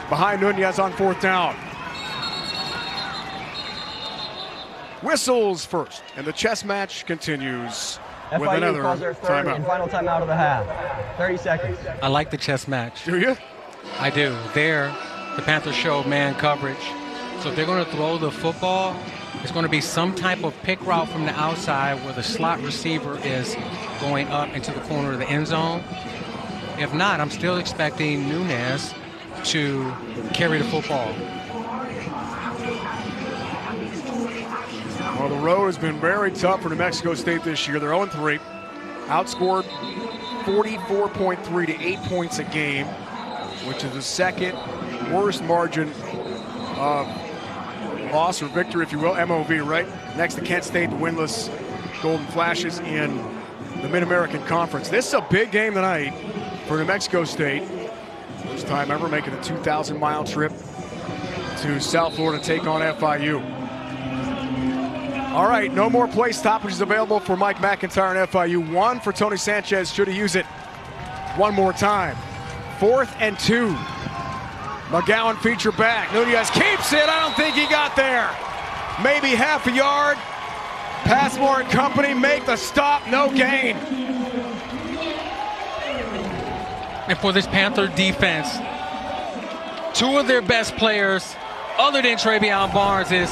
behind Nunez on 4th down. Whistles first, and the chess match continues with FIU another calls their 3rd timeout. and final timeout of the half. 30 seconds. I like the chess match. Do you? I do. There, the Panthers showed man coverage. So if they're going to throw the football, it's going to be some type of pick route from the outside where the slot receiver is going up into the corner of the end zone. If not, I'm still expecting Nunez to carry the football. Well, the road has been very tough for New Mexico State this year. They're 0-3, outscored 44.3 to 8 points a game, which is the second worst margin of loss or victory, if you will, MOV, right? Next to Kent State, the winless Golden Flashes in the Mid-American Conference. This is a big game tonight for New Mexico State. First time ever making a 2,000-mile trip to South Florida to take on FIU. All right, no more play stoppages available for Mike McIntyre and FIU. One for Tony Sanchez, should he use it one more time. 4th and 2. McGowan feature back. Nunez keeps it. I don't think he got there. Maybe half a yard. Passmore and company make the stop. No gain. And for this Panther defense, two of their best players, other than Travion Barnes, is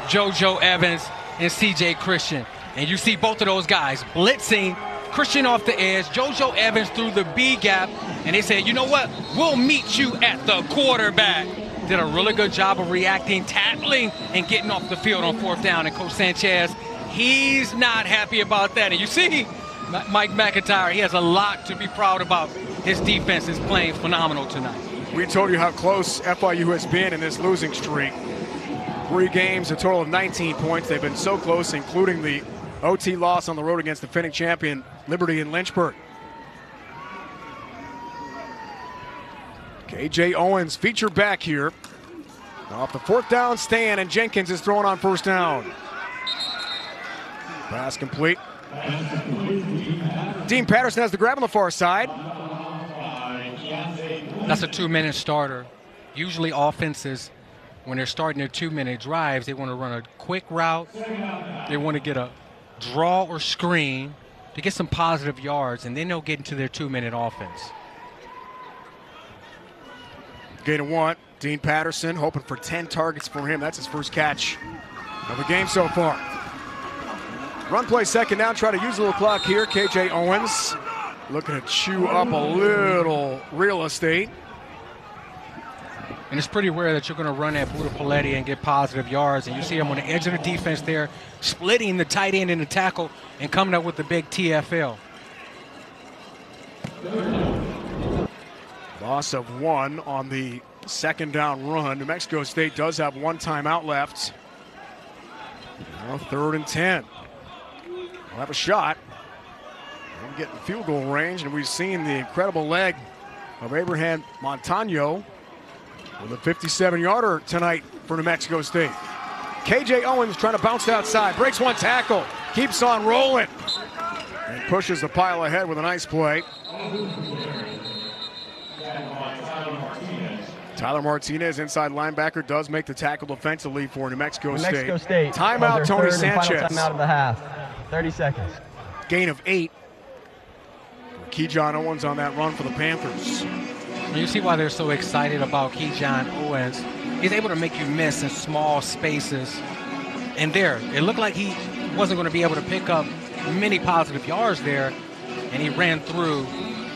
JoJo Evans and CJ Christian. And you see both of those guys blitzing. Christian off the edge, JoJo Evans through the B gap, and they said, you know what, we'll meet you at the quarterback. Did a really good job of reacting, tackling, and getting off the field on 4th down. And Coach Sanchez, he's not happy about that. And you see Mike McIntyre, he has a lot to be proud about. His defense is playing phenomenal tonight. We told you how close FIU has been in this losing streak. 3 games, a total of 19 points. They've been so close, including the OT loss on the road against defending champion Liberty in Lynchburg. KJ Owens featured back here. Off the 4th down stand, and Jenkins is throwing on 1st down. Pass complete. Dean Patterson has the grab on the far side. That's a 2-minute starter. Usually offenses, when they're starting their 2-minute drives, they want to run a quick route. They want to get a draw or screen to get some positive yards, and then they'll get into their 2-minute offense. Gain of 1. Dean Patterson hoping for 10 targets for him. That's his first catch of the game so far. Run play 2nd down. Try to use a little clock here. KJ Owens looking to chew up a little real estate. And it's pretty rare that you're going to run at Buda Paletti and get positive yards. And you see him on the edge of the defense there, splitting the tight end and the tackle and coming up with the big TFL. Loss of 1 on the 2nd down run. New Mexico State does have 1 timeout left. Now 3rd and 10. We'll have a shot. We're getting field goal range, and we've seen the incredible leg of Abraham Montano with a 57-yarder tonight for New Mexico State. KJ Owens trying to bounce it outside, breaks 1 tackle, keeps on rolling, and pushes the pile ahead with a nice play. Tyler Martinez, inside linebacker, does make the tackle defensively for New Mexico State. Timeout, Tony Sanchez. Timeout of the half. 30 seconds. Gain of 8. Keyjon Owens on that run for the Panthers. You see why they're so excited about Keyjon Owens. He's able to make you miss in small spaces. And there, it looked like he wasn't going to be able to pick up many positive yards there. And he ran through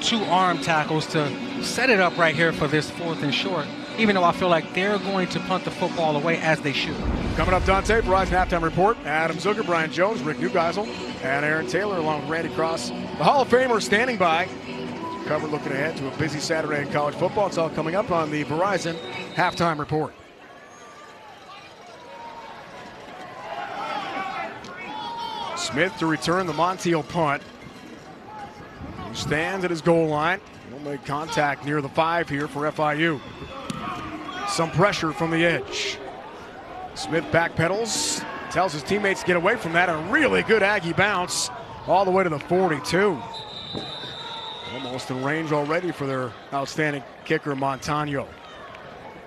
2 arm tackles to set it up right here for this 4th and short, even though I feel like they're going to punt the football away as they should. Coming up, Dante, Verizon Halftime Report. Adam Zucker, Brian Jones, Rick Neugeisel, and Aaron Taylor, along with Randy Cross. The Hall of Famer standing by. Cover looking ahead to a busy Saturday in college football. It's all coming up on the Verizon Halftime Report. Smith to return the Montiel punt. He stands at his goal line. He'll make contact near the 5 here for FIU. Some pressure from the edge. Smith backpedals, tells his teammates to get away from that. A really good Aggie bounce all the way to the 42. Almost in range already for their outstanding kicker, Montano.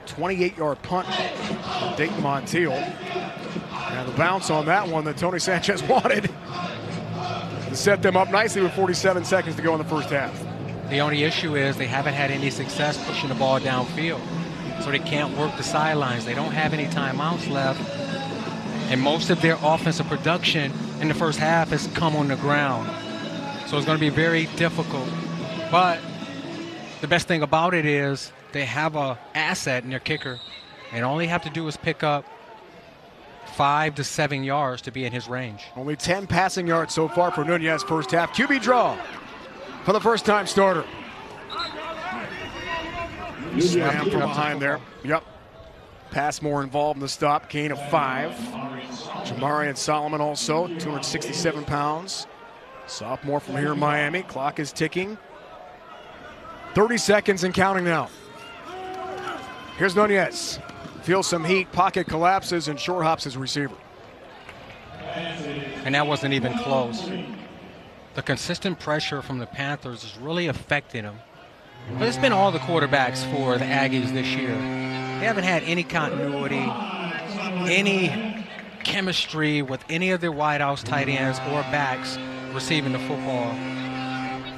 28-yard punt from Dayton Montiel. And the bounce on that one that Tony Sanchez wanted to set them up nicely with 47 seconds to go in the first half. The only issue is they haven't had any success pushing the ball downfield. so they can't work the sidelines. They don't have any timeouts left, and most of their offensive production in the first half has come on the ground. So it's going to be very difficult. But the best thing about it is they have an asset in their kicker, and all they have to do is pick up 5 to 7 yards to be in his range. Only 10 passing yards so far for Nunez first half. QB draw for the first-time starter. Slam from behind there. Yep. Pass more involved in the stop. Gain of 5. Jamarian Solomon also, 267 pounds. Sophomore from here in Miami. Clock is ticking. 30 seconds and counting now. Here's Nunez. Feels some heat. Pocket collapses and short hops his receiver. And that wasn't even close. The consistent pressure from the Panthers is really affecting him. But it's been all the quarterbacks for the Aggies this year. They haven't had any continuity, any chemistry with any of their wideouts, tight ends, or backs receiving the football.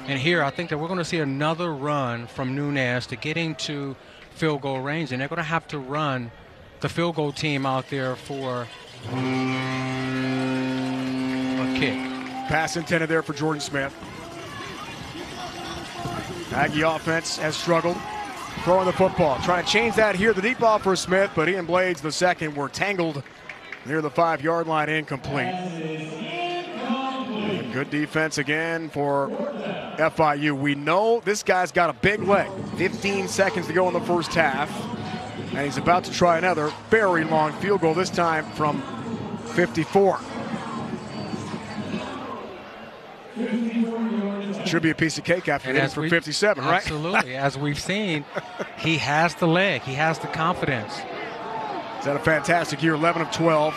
And here, I think that we're going to see another run from Nunez to get into field goal range, and they're going to have to run the field goal team out there for a kick. Pass intended there for Jordan Smith. Aggie offense has struggled throwing the football. Trying to change that here. The deep ball for Smith, but Ian Blades, the second, were tangled near the 5-yard line, incomplete. And good defense again for FIU. We know this guy's got a big leg. 15 seconds to go in the first half. And he's about to try another very long field goal, this time from 54. Should be a piece of cake after hitting for 57, right? Absolutely. As we've seen, he has the leg. He has the confidence. He's had a fantastic year, 11 of 12.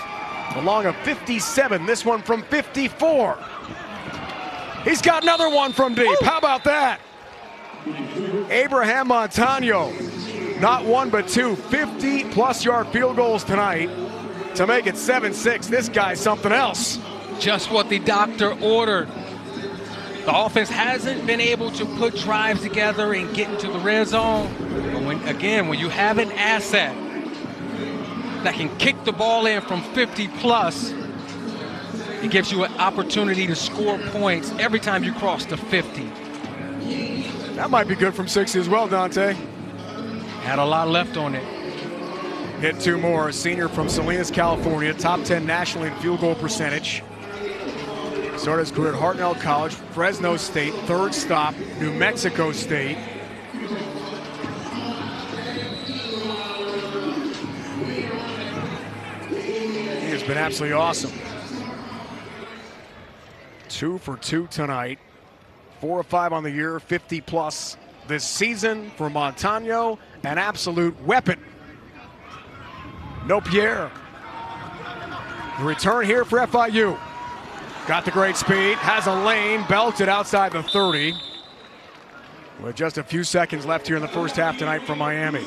A long of 57, this one from 54. He's got another one from deep. How about that? Abraham Montano, not one but two 50-plus yard field goals tonight to make it 7-6. This guy's something else. Just what the doctor ordered. The offense hasn't been able to put drives together and get into the red zone. But when you have an asset that can kick the ball in from 50-plus, it gives you an opportunity to score points every time you cross the 50. That might be good from 60 as well, Dante. Had a lot left on it. Hit two more. A senior from Salinas, California, top 10 nationally in field goal percentage. Started his career at Hartnell College, Fresno State, third stop, New Mexico State. He has been absolutely awesome. 2 for 2 tonight. 4 of 5 on the year, 50-plus this season for Montano. An absolute weapon. No Pierre. The return here for FIU. Got the great speed, has a lane, belted outside the 30. With just a few seconds left here in the first half tonight from Miami.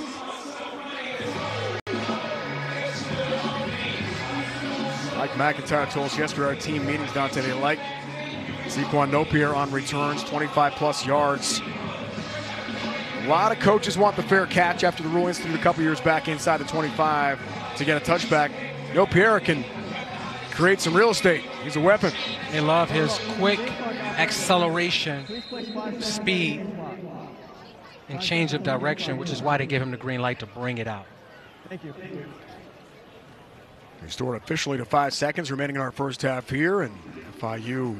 Mike McIntyre told us yesterday at our team meetings, Dante, they like Sequan Nopierre on returns, 25-plus yards. A lot of coaches want the fair catch after the rule instituted a couple years back inside the 25 to get a touchback. Nopierre can create some real estate. He's a weapon. They love his quick acceleration, speed, and change of direction, which is why they give him the green light to bring it out. Thank you. Restored officially to 5 seconds remaining in our first half here, and FIU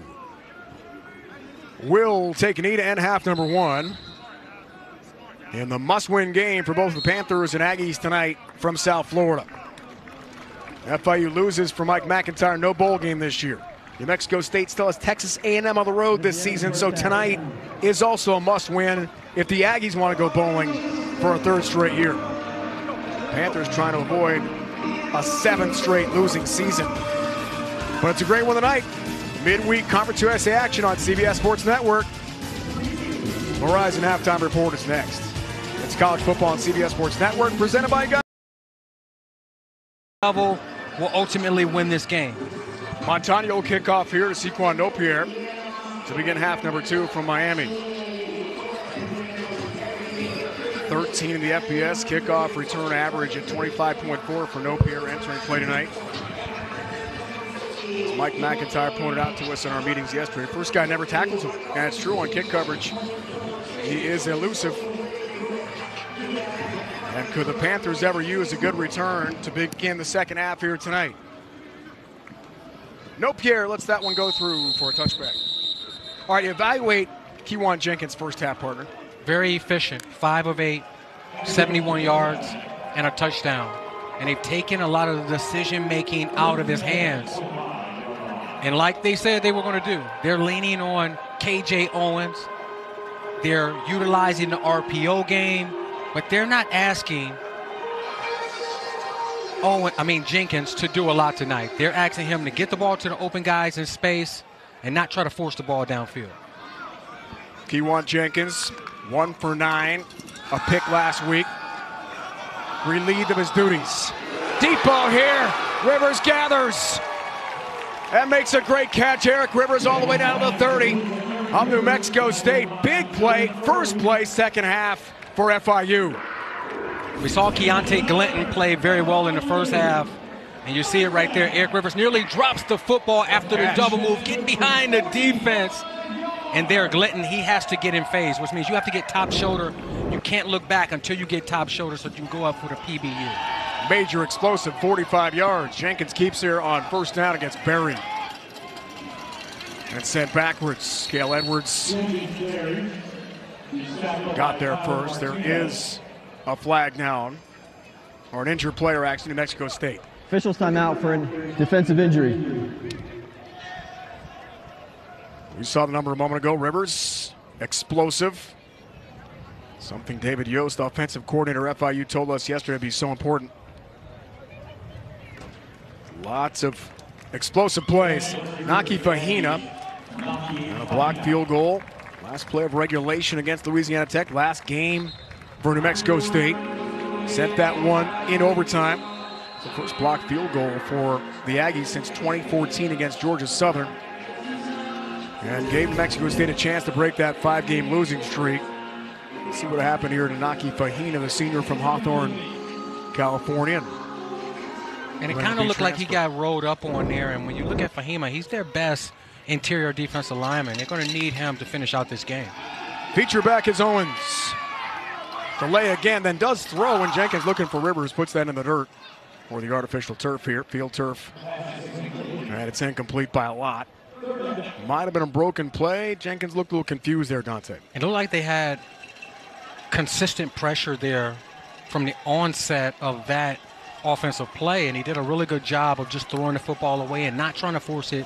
will take a knee to end half number 1. In the must-win game for both the Panthers and Aggies tonight from South Florida. FIU loses for Mike McIntyre, no bowl game this year. New Mexico State still has Texas A&M on the road this season, so tonight is also a must-win if the Aggies want to go bowling for a 3rd straight year. Panthers trying to avoid a 7th straight losing season. But it's a great one tonight. Midweek Conference USA action on CBS Sports Network. Horizon Halftime Report is next. It's college football on CBS Sports Network, presented by Aggies. Will ultimately win this game. Montano will kick off here to Sequan Nopierre to begin half number 2 from Miami. 13 in the FBS. Kickoff return average at 25.4 for Napier entering play tonight. As Mike McIntyre pointed out to us in our meetings yesterday, first guy never tackles him. And it's true on kick coverage. He is elusive. And could the Panthers ever use a good return to begin the second half here tonight? Napier lets that one go through for a touchback. All right, evaluate Kewan Jenkins' first half, partner. Very efficient, 5 of 8, 71 yards, and a touchdown. And they've taken a lot of the decision-making out of his hands. And like they said they were going to do, they're leaning on KJ Owens. They're utilizing the RPO game, but they're not asking Jenkins to do a lot tonight. They're asking him to get the ball to the open guys in space and not try to force the ball downfield. Kewan Jenkins, 1 for 9, a pick last week. Relieved of his duties. Deep ball here. Rivers gathers. That makes a great catch. Eric Rivers all the way down to the 30 of New Mexico State. Big play, first play, second half for FIU. We saw Keontae Glinton play very well in the first half, and you see it right there. Eric Rivers nearly drops the football after the double move, getting behind the defense. And there, Glinton, he has to get in phase, which means you have to get top shoulder. You can't look back until you get top shoulder so you can go up for the PBU. Major explosive, 45 yards. Jenkins keeps here on first down against Berry. And sent backwards. Cale Edwards got there first. There is a flag down, or an injured player actually, New Mexico State. Officials timeout for a defensive injury. We saw the number a moment ago. Rivers, explosive. Something David Yost, offensive coordinator at FIU, told us yesterday would be so important. Lots of explosive plays. Naki Fahina, a blocked field goal. Last play of regulation against Louisiana Tech. Last game for New Mexico State. Sent that one in overtime. The first blocked field goal for the Aggies since 2014 against Georgia Southern. And gave New Mexico State a chance to break that 5-game losing streak. Let's see what happened here to Naki Fahina, the senior from Hawthorne, California. And it kind of looked like he got rolled up on there. And when you look at Fahima, he's their best interior defensive lineman. They're going to need him to finish out this game. Feature back is Owens. Delay again, then does throw, and Jenkins looking for Rivers, puts that in the dirt. Or the artificial turf here, field turf. And it's incomplete by a lot. Might have been a broken play. Jenkins looked a little confused there, Dante. It looked like they had consistent pressure there from the onset of that offensive play, and he did a really good job of just throwing the football away and not trying to force it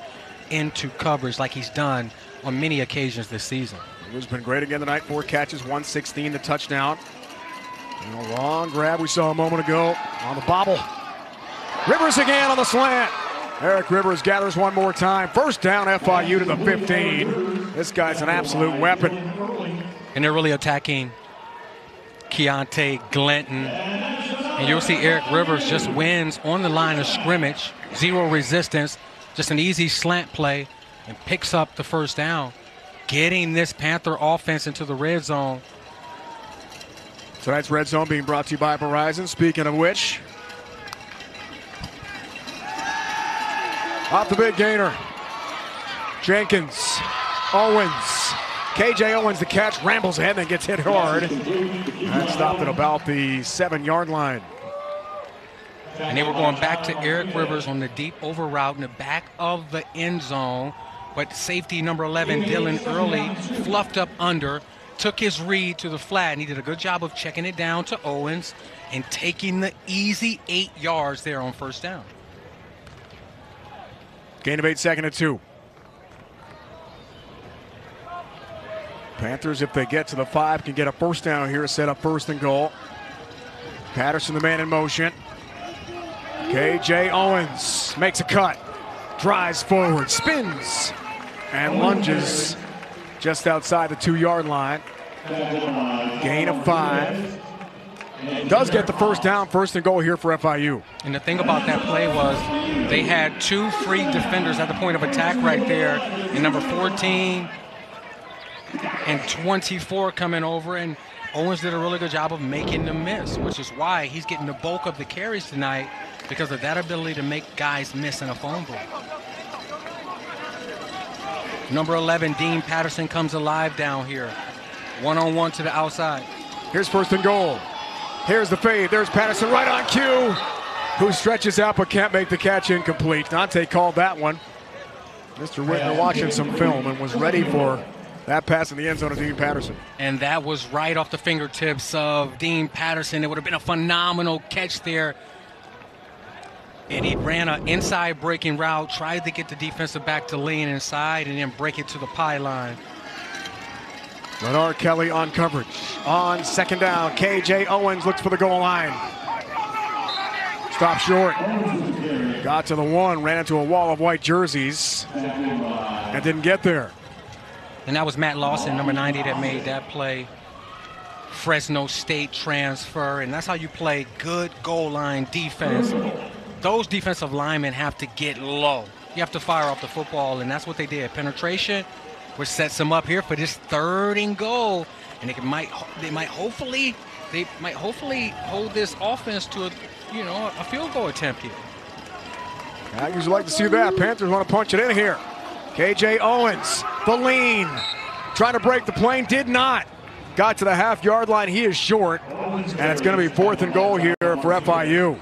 into coverage like he's done on many occasions this season. He's been great again tonight. 4 catches, 116, the touchdown. And a long grab we saw a moment ago on the bobble. Rivers again on the slant. Eric Rivers gathers one more time. First down, FIU to the 15. This guy's an absolute weapon. And they're really attacking Keontae Glinton. And you'll see Eric Rivers just wins on the line of scrimmage. 0 resistance, just an easy slant play, and picks up the first down, getting this Panther offense into the red zone. Tonight's red zone being brought to you by Verizon. Speaking of which, off the big gainer. Jenkins, Owens. KJ Owens the catch, rambles ahead, then gets hit hard. And stopped at about the 7-yard line. And they were going back to Eric Rivers on the deep over route in the back of the end zone. But safety number 11, Dylan Early, fluffed up under, took his read to the flat, and he did a good job of checking it down to Owens and taking the easy 8 yards there on first down. Gain of 8, 2nd and 2. Panthers, if they get to the 5, can get a first down here, set up 1st and goal. Patterson, the man in motion. KJ Owens makes a cut, drives forward, spins, and lunges just outside the 2-yard line. Gain of 5. Does get the first down, 1st and goal here for FIU. And the thing about that play was they had 2 free defenders at the point of attack right there, and number 14 and 24 coming over, and Owens did a really good job of making them miss, which is why he's getting the bulk of the carries tonight, because of that ability to make guys miss in a phone booth. Number 11, Dean Patterson, comes alive down here. One-on-one to the outside. Here's first and goal. Here's the fade. There's Patterson right on cue, who stretches out but can't make the catch. Incomplete. Dante called that one. Mr. Whitner watching some film and was ready for that pass in the end zone of Dean Patterson. And that was right off the fingertips of Dean Patterson. It would have been a phenomenal catch there. And he ran an inside breaking route, tried to get the defensive back to lean inside and then break it to the pylon. Leonard Kelly on coverage. On second down, K.J. Owens looks for the goal line. Stopped short. Got to the one, ran into a wall of white jerseys, and didn't get there. And that was Matt Lawson, number 90, that made that play. Fresno State transfer, and that's how you play good goal line defense. Those defensive linemen have to get low. You have to fire off the football, and that's what they did. Penetration, which sets them up here for this 3rd and goal, and they might hopefully hold this offense to a field goal attempt here. Aggies would like to see that. Panthers want to punch it in here. K.J. Owens, the lean, trying to break the plane, did not. Got to the half-yard line. He is short, and it's going to be 4th and goal here for FIU.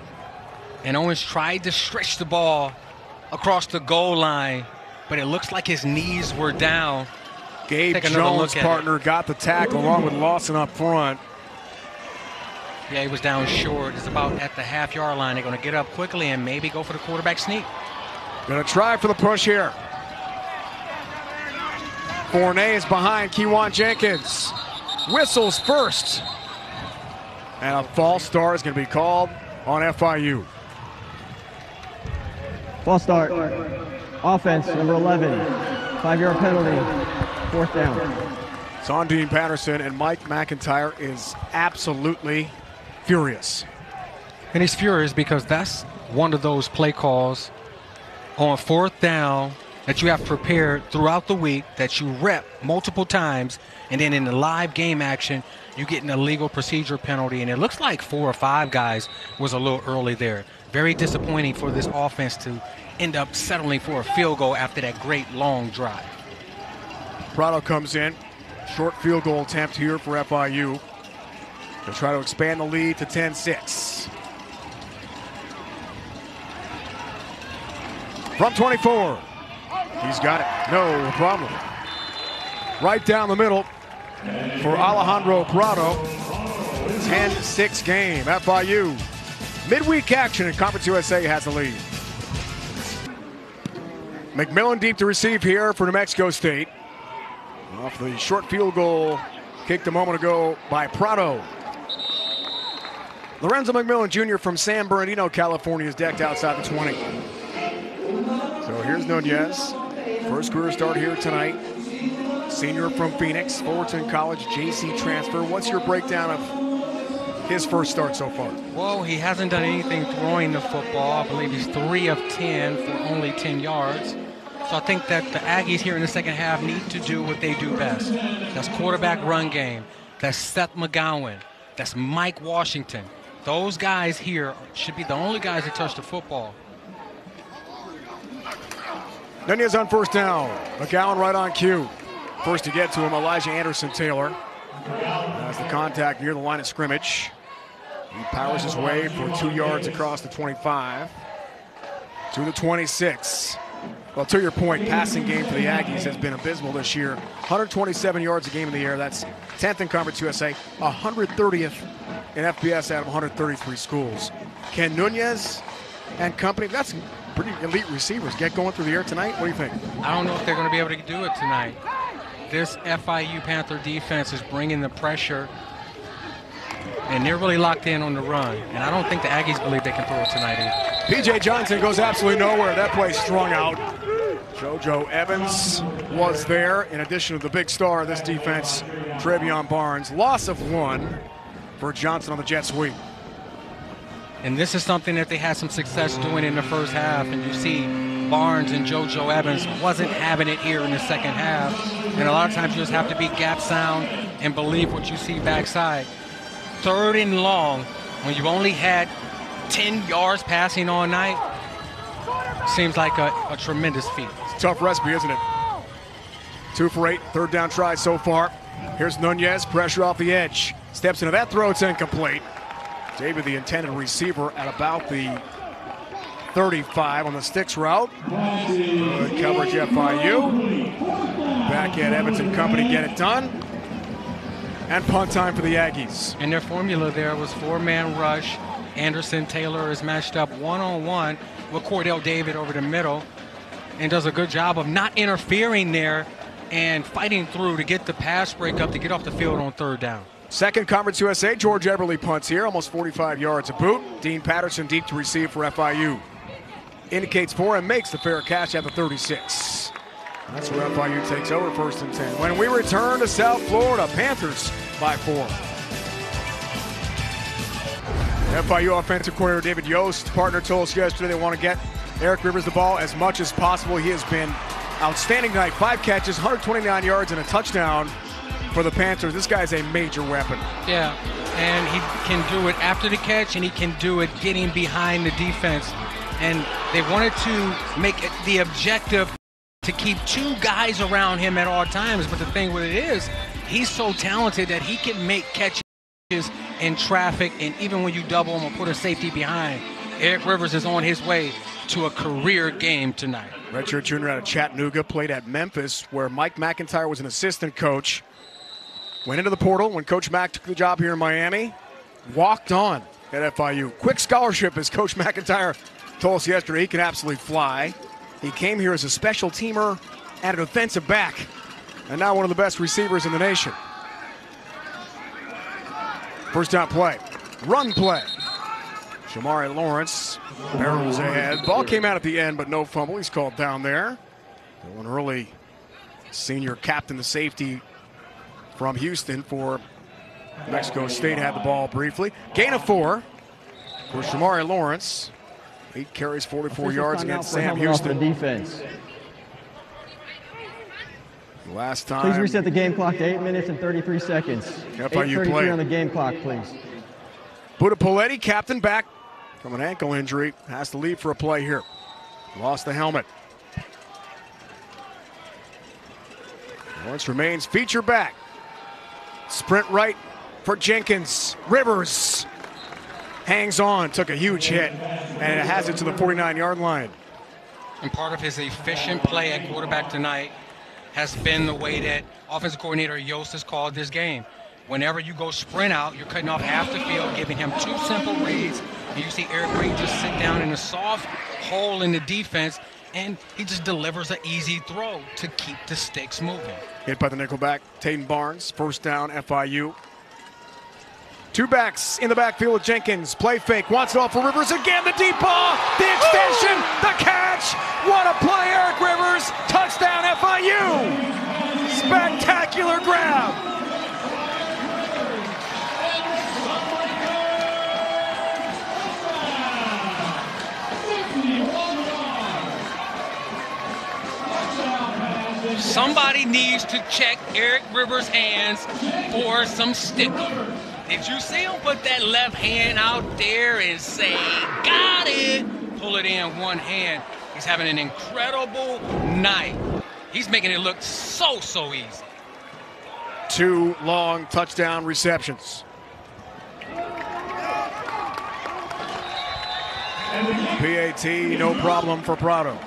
And Owens tried to stretch the ball across the goal line, but it looks like his knees were down. Gabe Jones' partner got the tackle along with Lawson up front. Yeah, he was down short. It's about at the half-yard line. They're going to get up quickly and maybe go for the quarterback sneak. Going to try for the push here. Fournay is behind Kewan Jenkins. Whistles first. And a false start is going to be called on FIU. False start. Offense, number 11. 5-yard penalty. 4th down. It's on Dean Patterson, and Mike McIntyre is absolutely furious. And he's furious because that's one of those play calls on 4th down that you have prepared throughout the week, that you rep multiple times, and then in the live game action, you get an illegal procedure penalty, and it looks like 4 or 5 guys was a little early there. Very disappointing for this offense to end up settling for a field goal after that great long drive. Prado comes in. Short field goal attempt here for FIU to try to expand the lead to 10-6. From 24. He's got it. No problem. Right down the middle for Alejandro Prado. 10-6 game. FIU. Midweek action, and Conference USA has the lead. McMillan deep to receive here for New Mexico State. Off the short field goal kicked a moment ago by Prado. Lorenzo McMillan Jr. from San Bernardino, California is decked outside the 20. So here's Nunez. First career start here tonight. Senior from Phoenix, Fullerton College, JC transfer. What's your breakdown of his first start so far? Well, he hasn't done anything throwing the football. I believe he's 3 of 10 for only 10 yards. So I think that the Aggies here in the second half need to do what they do best. That's quarterback run game. That's Seth McGowan. That's Mike Washington. Those guys here should be the only guys that touch the football. Nunez on first down. McGowan right on cue. First to get to him, Elijah Anderson-Taylor. Has the contact near the line of scrimmage. He powers his way for 2 yards across the 25 to the 26. Well, to your point, passing game for the Aggies has been abysmal this year. 127 yards a game in the air. That's 10th in Conference USA, 130th in FBS out of 133 schools. Can Nunez and company, that's pretty elite receivers, get going through the air tonight? What do you think? I don't know if they're going to be able to do it tonight. This FIU Panther defense is bringing the pressure, and they're really locked in on the run. And I don't think the Aggies believe they can throw it tonight either. P.J. Johnson goes absolutely nowhere. That play strung out. JoJo Evans was there, in addition to the big star of this defense, Travion Barnes. Loss of 1 for Johnson on the jet sweep. And this is something that they had some success doing in the first half, and you see Barnes and JoJo Evans wasn't having it here in the second half. And a lot of times you just have to be gap sound and believe what you see backside. 3rd and long, when you've only had 10 yards passing all night, seems like a tremendous feat. It's a tough recipe, isn't it? 2 for 8, 3rd down try so far. Here's Nunez, pressure off the edge. Steps into that throw, it's incomplete. David, the intended receiver, at about the 35 on the sticks route. Good coverage, FIU. Back at Evans and company get it done. And punt time for the Aggies. And their formula there was 4-man rush. Anderson Taylor is matched up one-on-one with Cordell David over the middle and does a good job of not interfering there and fighting through to get the pass breakup to get off the field on 3rd down. Second Conference USA, George Eberle punts here, almost 45 yards a boot. Dean Patterson deep to receive for FIU. Indicates for and makes the fair catch at the 36. That's where FIU takes over, 1st and 10. When we return to South Florida, Panthers by 4. FIU offensive coordinator David Yost, partner, told us yesterday they want to get Eric Rivers the ball as much as possible. He has been outstanding tonight. 5 catches, 129 yards, and a touchdown for the Panthers. This guy's a major weapon. Yeah, and he can do it after the catch, and he can do it getting behind the defense. And they wanted to make it the objective to keep 2 guys around him at all times. But the thing with it is, he's so talented that he can make catches in traffic, and even when you double him or put a safety behind. Eric Rivers is on his way to a career game tonight. Redshirt junior out of Chattanooga, played at Memphis, where Mike McIntyre was an assistant coach. Went into the portal when Coach Mack took the job here in Miami. Walked on at FIU. Quick scholarship, as Coach McIntyre told us yesterday. He can absolutely fly. He came here as a special teamer and a defensive back, and now one of the best receivers in the nation. 1st down play. Run play. Shamari Lawrence barrels ahead. Ball came out at the end, but no fumble. He's called down there. Going early, senior captain, the safety from Houston for Mexico State, had the ball briefly. Gain of 4 for Shamari Lawrence. 8 carries, 44 yards against Sam Houston. Defense. Last time. Please reset the game clock to 8 minutes and 33 seconds. FIU play on the game clock, please. Buda Poletti, captain, back from an ankle injury, has to leave for a play here. Lost the helmet. Lawrence remains feature back. Sprint right for Jenkins. Rivers hangs on, took a huge hit, and it has it to the 49-yard line. And part of his efficient play at quarterback tonight has been the way that offensive coordinator Yost has called this game. Whenever you go sprint out, you're cutting off half the field, giving him 2 simple reads, and you see Eric Reed just sit down in a soft hole in the defense, and he just delivers an easy throw to keep the sticks moving. Hit by the nickelback, Tatum Barnes. 1st down, FIU. 2 backs in the backfield with Jenkins. Play fake, wants it off for Rivers again. The deep ball, the extension, the catch. What a play, Eric Rivers. Touchdown, FIU. Spectacular grab. Somebody needs to check Eric Rivers' hands for some sticker. Did you see him put that left hand out there and say, got it? Pull it in one hand. He's having an incredible night. He's making it look so easy. 2 long touchdown receptions. PAT, no problem for Prado.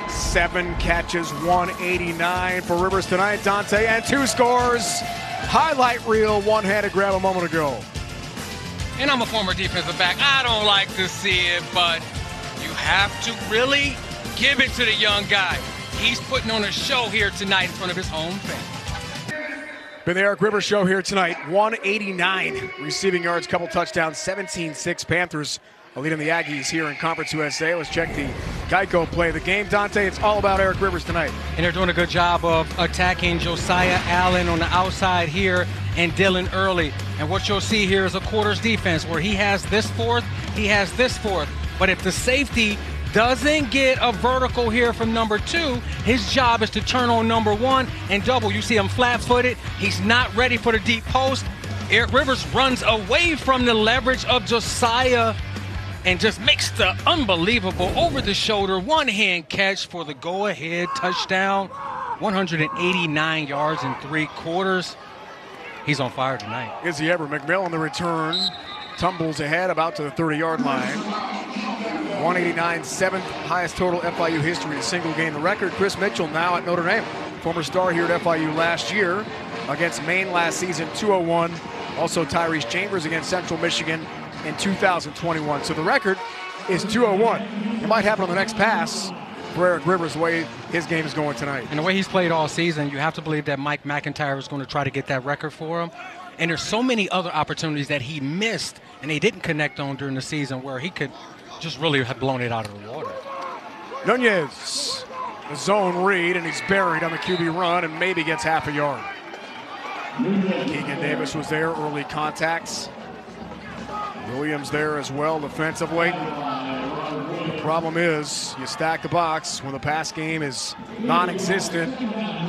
7 catches, 189 for Rivers tonight. Dante, and 2 scores. Highlight reel, one-handed grab a moment ago. And I'm a former defensive back. I don't like to see it, but you have to really give it to the young guy. He's putting on a show here tonight in front of his home fans. Been the Eric Rivers show here tonight. 189 receiving yards, couple touchdowns, 17-6 Panthers leading the Aggies here in Conference USA. Let's check the Geico play of the game. Dante, it's all about Eric Rivers tonight. And they're doing a good job of attacking Josiah Allen on the outside here and Dylan early. And what you'll see here is a quarters defense where he has this fourth, he has this fourth. But if the safety doesn't get a vertical here from number 2, his job is to turn on number 1 and double. You see him flat-footed. He's not ready for the deep post. Eric Rivers runs away from the leverage of Josiah and just makes the unbelievable over-the-shoulder one-hand catch for the go-ahead touchdown. 189 yards in 3/4. He's on fire tonight. Is he ever? McMillan, the return, tumbles ahead about to the 30-yard line. 189, 7th highest total FIU history in a single game. The record, Chris Mitchell now at Notre Dame. Former star here at FIU last year against Maine last season, 201. Also Tyrese Chambers against Central Michigan in 2021. So the record is 201. It might happen on the next pass for Eric Rivers, the way his game is going tonight. And the way he's played all season, you have to believe that Mike McIntyre is going to try to get that record for him. And there's so many other opportunities that he missed and they didn't connect on during the season where he could just really have blown it out of the water. Nunez, the zone read, and he's buried on the QB run and maybe gets half a yard. Keegan Davis was there, early contacts. Williams there as well defensively. The problem is you stack the box when the pass game is non-existent.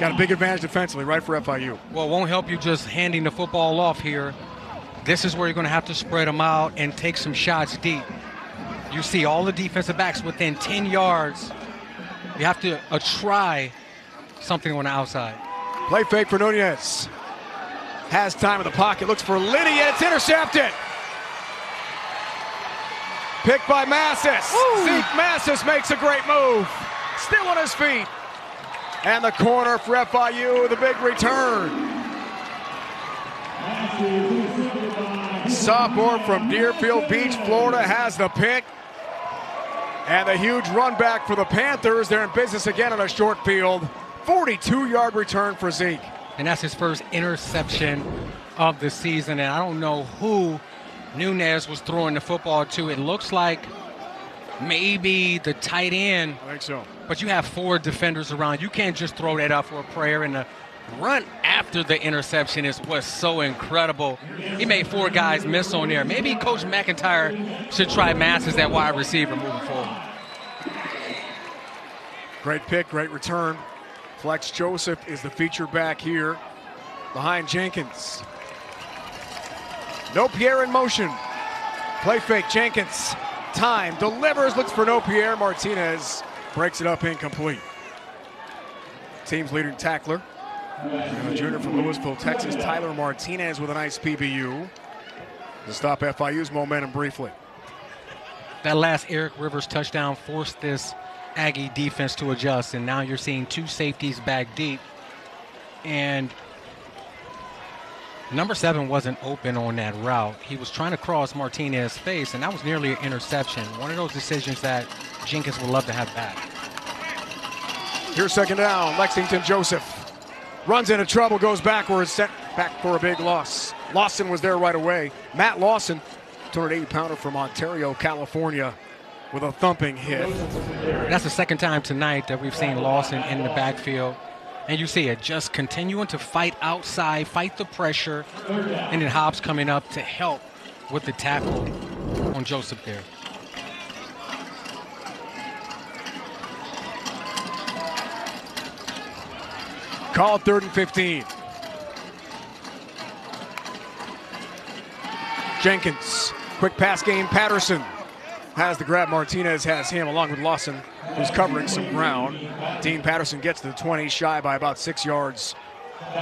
Got a big advantage defensively, right, for FIU. Well, it won't help you just handing the football off here. This is where you're going to have to spread them out and take some shots deep. You see all the defensive backs within 10 yards. You have to try something on the outside. Play fake for Nunez. Has time in the pocket, looks for Liddy, and it's intercepted. Picked by Massis. Woo! Zeke Massis makes a great move. Still on his feet. And the corner for FIU, the big return. Sophomore from Deerfield Beach, Florida, has the pick. And the huge run back for the Panthers. They're in business again on a short field. 42-yard return for Zeke. And that's his first interception of the season. And I don't know who Nunez was throwing the football to. It looks like maybe the tight end. I think so. But you have 4 defenders around. You can't just throw that up for a prayer. And the run after the interception is what's so incredible. He made 4 guys miss on there. Maybe Coach McIntyre should try Massis at wide receiver moving forward. Great pick, great return. Flex Joseph is the feature back here behind Jenkins. No Pierre in motion. Play fake, Jenkins. Time, delivers, looks for no Pierre. Martinez breaks it up, incomplete. Team's leading tackler, a junior from Louisville, Texas, Tyler Martinez with a nice PBU to stop FIU's momentum briefly. That last Eric Rivers touchdown forced this Aggie defense to adjust, and now you're seeing 2 safeties back deep. And number 7 wasn't open on that route. He was trying to cross Martinez's face, and that was nearly an interception. One of those decisions that Jenkins would love to have back. Here's second down. Lexington Joseph runs into trouble, goes backwards, sent back for a big loss. Lawson was there right away. Matt Lawson, 280-pounder from Ontario, California, with a thumping hit. That's the second time tonight that we've seen Lawson in the backfield. And you see it just continuing to fight outside, fight the pressure, and then Hobbs coming up to help with the tackle on Joseph there. Call 3rd and 15. Jenkins, quick pass game, Patterson has the grab. Martinez has him along with Lawson, who's covering some ground. Dean Patterson gets to the 20, shy by about 6 yards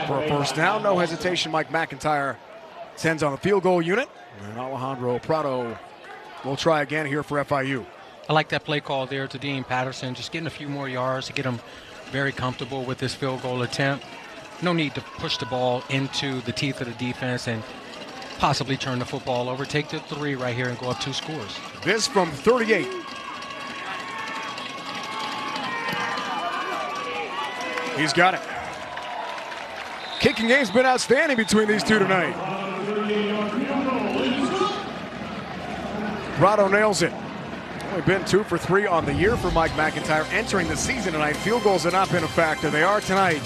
for a first down. No hesitation, Mike McIntyre sends on the field goal unit. And Alejandro Prado will try again here for FIU. I like that play call there to Dean Patterson, just getting a few more yards to get him very comfortable with this field goal attempt. No need to push the ball into the teeth of the defense and possibly turn the football over. Take the 3 right here and go up 2 scores. This from 38. He's got it. Kicking game's been outstanding between these two tonight. Prado nails it. Only been 2 for 3 on the year for Mike McIntyre entering the season tonight. Field goals have not been a factor. They are tonight.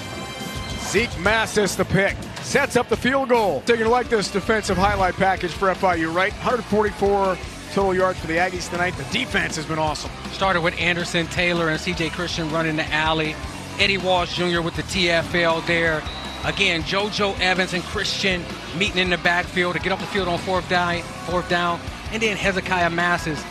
Zeke Massis the pick. Sets up the field goal. So you're gonna like this defensive highlight package for FIU, right? 144 total yards for the Aggies tonight. The defense has been awesome. Started with Anderson, Taylor, and C.J. Christian running the alley. Eddie Walsh Jr. with the TFL there. Again, JoJo Evans and Christian meeting in the backfield to get off the field on fourth down. And then Hezekiah Masses.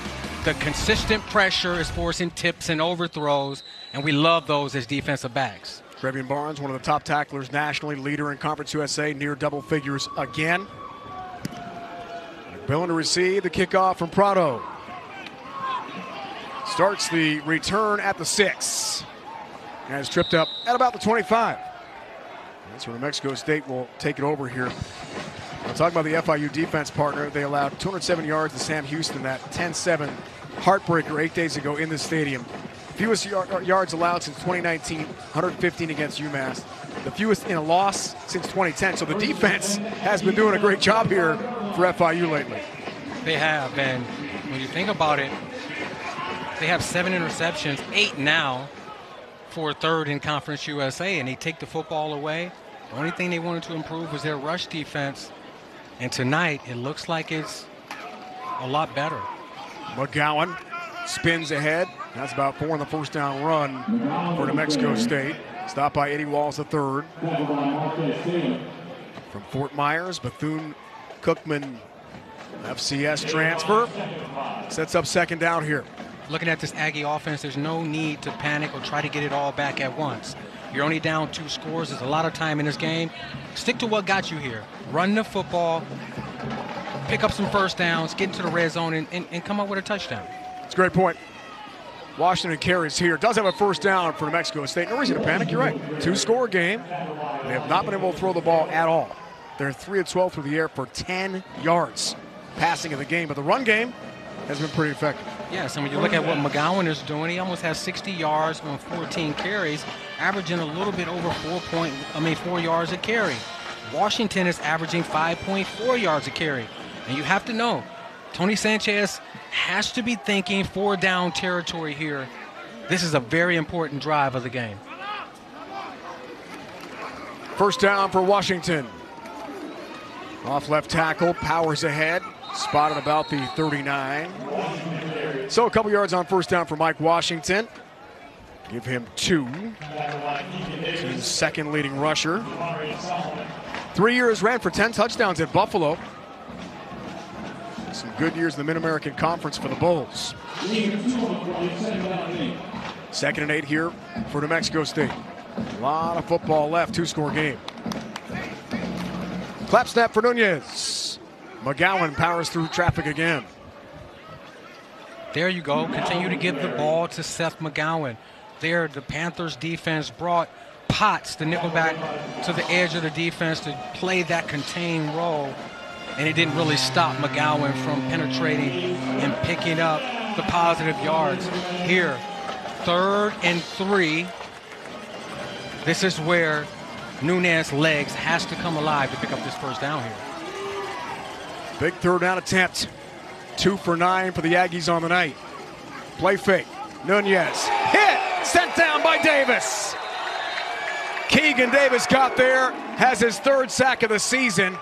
The consistent pressure is forcing tips and overthrows, and we love those as defensive backs. Trevian Barnes, one of the top tacklers nationally, leader in Conference USA, near double figures again. McMillan to receive the kickoff from Prado. Starts the return at the 6. And is tripped up at about the 25. That's where New Mexico State will take it over here. We'll talk about the FIU defense partner. They allowed 207 yards to Sam Houston, that 10-7 heartbreaker 8 days ago in the stadium. Fewest yards allowed since 2019, 115 against UMass. The fewest in a loss since 2010. So the defense has been doing a great job here for FIU lately. They have, and when you think about it, they have 7 interceptions, 8 now for third in Conference USA, and they take the football away. The only thing they wanted to improve was their rush defense, and tonight it looks like it's a lot better. McGowan spins ahead. That's about 4 on the first down run for New Mexico State. Stopped by Eddie Walls III. From Fort Myers, Bethune-Cookman FCS transfer. Sets up second down here. Looking at this Aggie offense, there's no need to panic or try to get it all back at once. You're only down 2 scores. There's a lot of time in this game. Stick to what got you here. Run the football, pick up some first downs, get into the red zone, and come up with a touchdown. That's a great point. Washington carries here. Does have a first down for New Mexico State. No reason to panic. You're right. 2-score game. They have not been able to throw the ball at all. They're 3 of 12 through the air for 10 yards passing in the game. But the run game has been pretty effective. Yes, and when you look at what McGowan is doing, he almost has 60 yards on 14 carries, averaging a little bit over 4 yards a carry. Washington is averaging 5.4 yards a carry. And you have to know, Tony Sanchez has to be thinking 4-down territory here. This is a very important drive of the game. First down for Washington. Off left tackle, powers ahead. Spotted about the 39. So a couple yards on first down for Mike Washington. Give him 2. His second leading rusher. 3 years ran for 10 touchdowns at Buffalo. Some good years in the Mid-American Conference for the Bulls. 2nd and 8 here for New Mexico State. A lot of football left, 2-score game. Clap snap for Nunez. McGowan powers through traffic again. There you go. Continue to give the ball to Seth McGowan. There, the Panthers defense brought Potts, the nickelback, to the edge of the defense to play that contained role. And it didn't really stop McGowan from penetrating and picking up the positive yards. Here, 3rd and 3. This is where Nunez's legs has to come alive to pick up this first down here. Big 3rd down attempt. 2 for 9 for the Aggies on the night. Play fake. Nunez hit, sent down by Davis. Keegan Davis got there, has his 3rd sack of the season.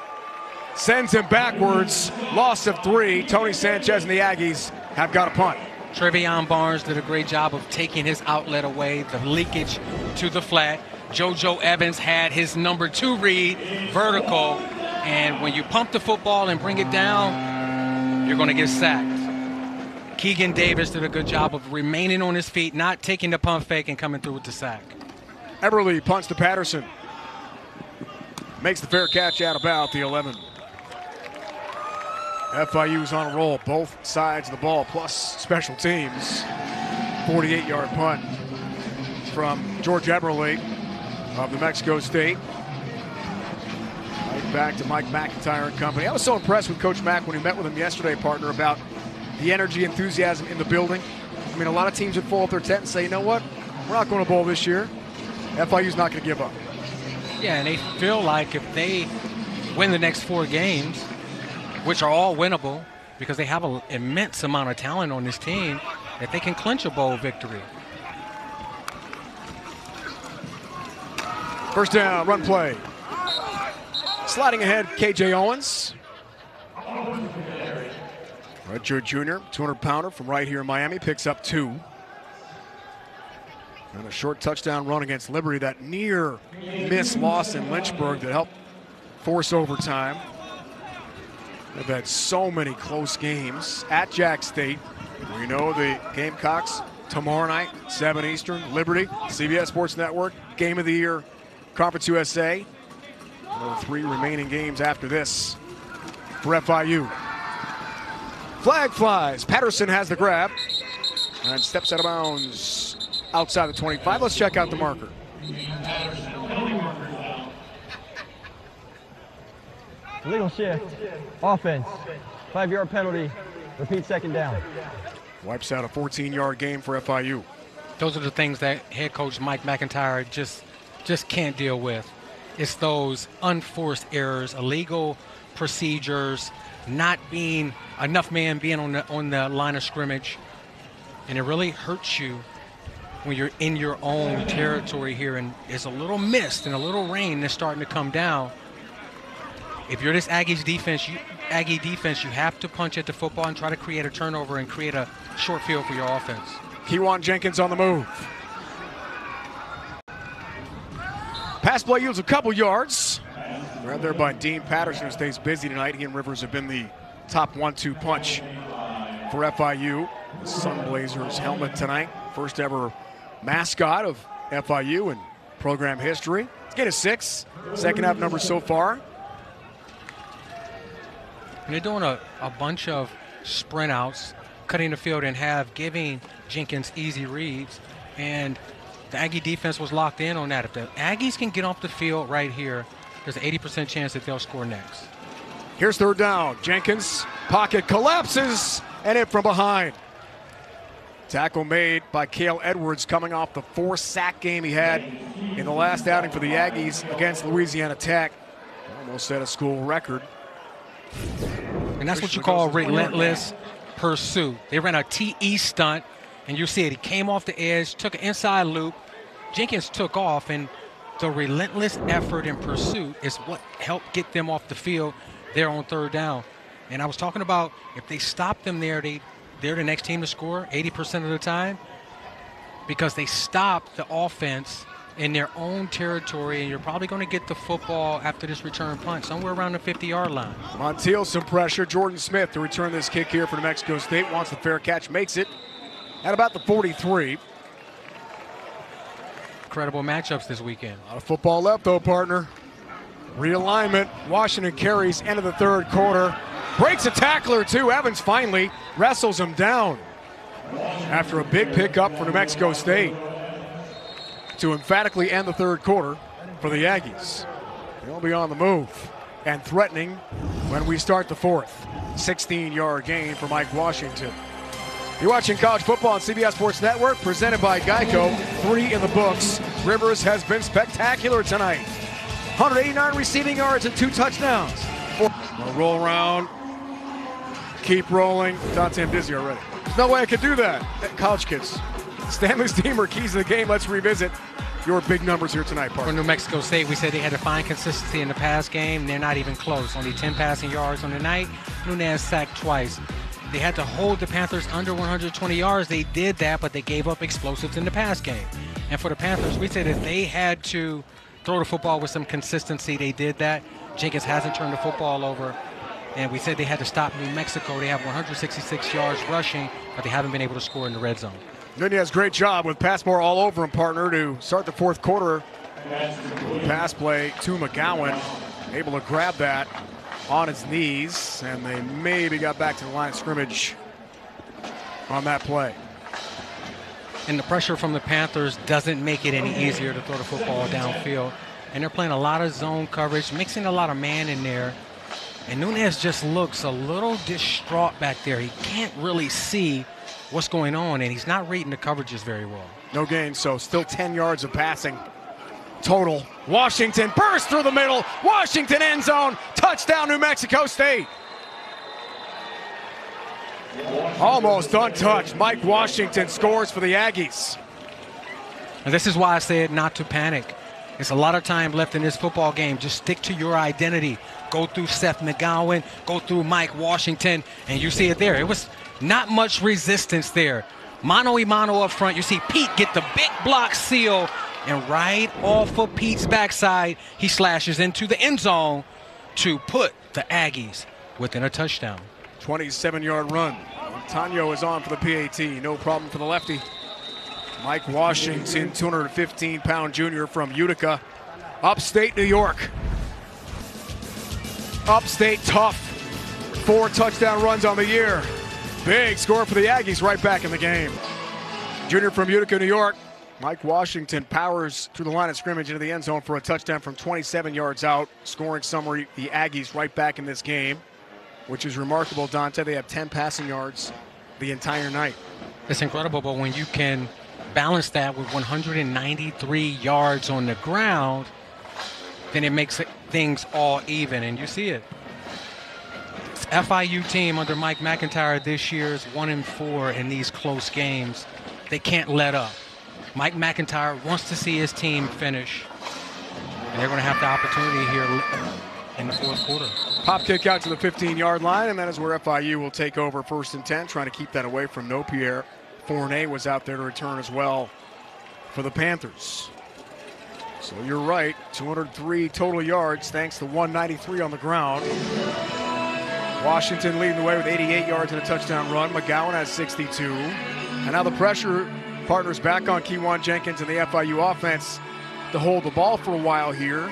Sends him backwards. Loss of 3. Tony Sanchez and the Aggies have got a punt. Trevian Barnes did a great job of taking his outlet away, the leakage to the flat. JoJo Evans had his number 2 read, vertical. And when you pump the football and bring it down, you're going to get sacked. Keegan Davis did a good job of remaining on his feet, not taking the pump fake and coming through with the sack. Everly punts to Patterson. Makes the fair catch out about the 11. FIU's on a roll, both sides of the ball, plus special teams. 48-yard punt from George Everly of New Mexico State. Right back to Mike McIntyre and company. I was so impressed with Coach Mack when we met with him yesterday, partner, about the energy, enthusiasm in the building. I mean, a lot of teams would fall off their tent and say, you know what, we're not going to bowl this year. FIU's not going to give up. Yeah, and they feel like if they win the next 4 games, which are all winnable because they have an immense amount of talent on this team, that they can clinch a bowl victory. First down, run play. Sliding ahead, KJ Owens. Redshirt junior, 200-pounder from right here in Miami, picks up 2. And a short touchdown run against Liberty, that near miss loss in Lynchburg that helped force overtime. They've had so many close games at Jack State. We know the Gamecocks tomorrow night, 7 Eastern, Liberty, CBS Sports Network, Game of the Year, Conference USA. Another 3 remaining games after this for FIU. Flag flies. Patterson has the grab and steps out of bounds outside the 25. Let's check out the marker. Illegal shift. Offense. 5-yard penalty. Repeat second down. Wipes out a 14-yard gain for FIU. Those are the things that head coach Mike McIntyre just can't deal with. It's those unforced errors, illegal procedures, not being enough man being on the line of scrimmage, and it really hurts you when you're in your own territory here and there's a little mist and a little rain that's starting to come down. If you're this Aggie defense, you have to punch at the football and try to create a turnover and create a short field for your offense. Kewan Jenkins on the move. Pass play yields a couple yards. Right there by Dean Patterson, who stays busy tonight. He and Rivers have been the top 1-2 punch for FIU. Sunblazers helmet tonight. First ever mascot of FIU in program history. Let's get a 6. Second half numbers so far. And they're doing a bunch of sprint outs, cutting the field in half, giving Jenkins easy reads. And the Aggie defense was locked in on that. If the Aggies can get off the field right here, there's an 80% chance that they'll score next. Here's third down. Jenkins, pocket collapses, and in from behind. Tackle made by Cale Edwards, coming off the 4-sack game he had in the last outing for the Aggies against Louisiana Tech. Almost set a school record. And that's what you call relentless pursuit. They ran a TE stunt, and you see it. He came off the edge, took an inside loop. Jenkins took off, and the relentless effort and pursuit is what helped get them off the field there on third down. And I was talking about if they stop them there, they're the next team to score 80% of the time because they stop the offense in their own territory, and you're probably going to get the football after this return punt somewhere around the 50-yard line. Montiel some pressure. Jordan Smith to return this kick here for New Mexico State. Wants the fair catch, makes it at about the 43. Incredible matchups this weekend. A lot of football left though, partner. Realignment. Washington carries end of the third quarter. Breaks a tackler too. Evans finally wrestles him down after a big pickup for New Mexico State to emphatically end the third quarter for the Aggies. They'll be on the move and threatening when we start the fourth. 16-yard gain for Mike Washington. You're watching college football on CBS Sports Network, presented by Geico. 3 in the books. Rivers has been spectacular tonight. 189 receiving yards and 2 touchdowns. A roll around. Keep rolling. Dante, I'm dizzy already. There's no way I could do that. College kids. Stanley's team are keys to the game. Let's revisit your big numbers here tonight, partner. For New Mexico State, we said they had to find consistency in the pass game. They're not even close. Only 10 passing yards on the night. Nunez sacked twice. They had to hold the Panthers under 120 yards. They did that, but they gave up explosives in the pass game. And for the Panthers, we said that they had to throw the football with some consistency. They did that. Jenkins hasn't turned the football over. And we said they had to stop New Mexico. They have 166 yards rushing, but they haven't been able to score in the red zone. Nunez, great job with Passmore all over him, partner, to start the fourth quarter. Pass play to McGowan, able to grab that on his knees, and they maybe got back to the line of scrimmage on that play. And the pressure from the Panthers doesn't make it any easier to throw the football downfield. And they're playing a lot of zone coverage, mixing a lot of man in there. And Nunez just looks a little distraught back there. He can't really see what's going on, and he's not reading the coverages very well. No gain, so still 10 yards of passing total. Washington bursts through the middle. Washington end zone. Touchdown, New Mexico State. Almost untouched. Mike Washington scores for the Aggies. And this is why I said not to panic. There's a lot of time left in this football game. Just stick to your identity. go through Seth McGowan, go through Mike Washington, and you see it there. It was not much resistance there. Mano a mano up front. You see Pete get the big block seal, and right off of Pete's backside, he slashes into the end zone to put the Aggies within a touchdown. 27-yard run. Antonio is on for the PAT. No problem for the lefty. Mike Washington, 215-pound junior from Utica, upstate New York. Upstate tough. 4 touchdown runs on the year. Big score for the Aggies, right back in the game. Junior from Utica, New York. Mike Washington powers through the line of scrimmage into the end zone for a touchdown from 27 yards out. Scoring summary, the Aggies right back in this game, which is remarkable, Dante. They have 10 passing yards the entire night. It's incredible, but when you can balance that with 193 yards on the ground, then it makes things all even, and you see it. This FIU team under Mike McIntyre this year is 1-4 in these close games. They can't let up. Mike McIntyre wants to see his team finish, and they're going to have the opportunity here in the fourth quarter. Pop kick out to the 15-yard line, and that is where FIU will take over 1st and 10, trying to keep that away from Nopierre. Fournay was out there to return as well for the Panthers. So you're right, 203 total yards thanks to 193 on the ground. Washington leading the way with 88 yards and a touchdown run. McGowan has 62. And now the pressure partners back on Kewan Jenkins and the FIU offense to hold the ball for a while here.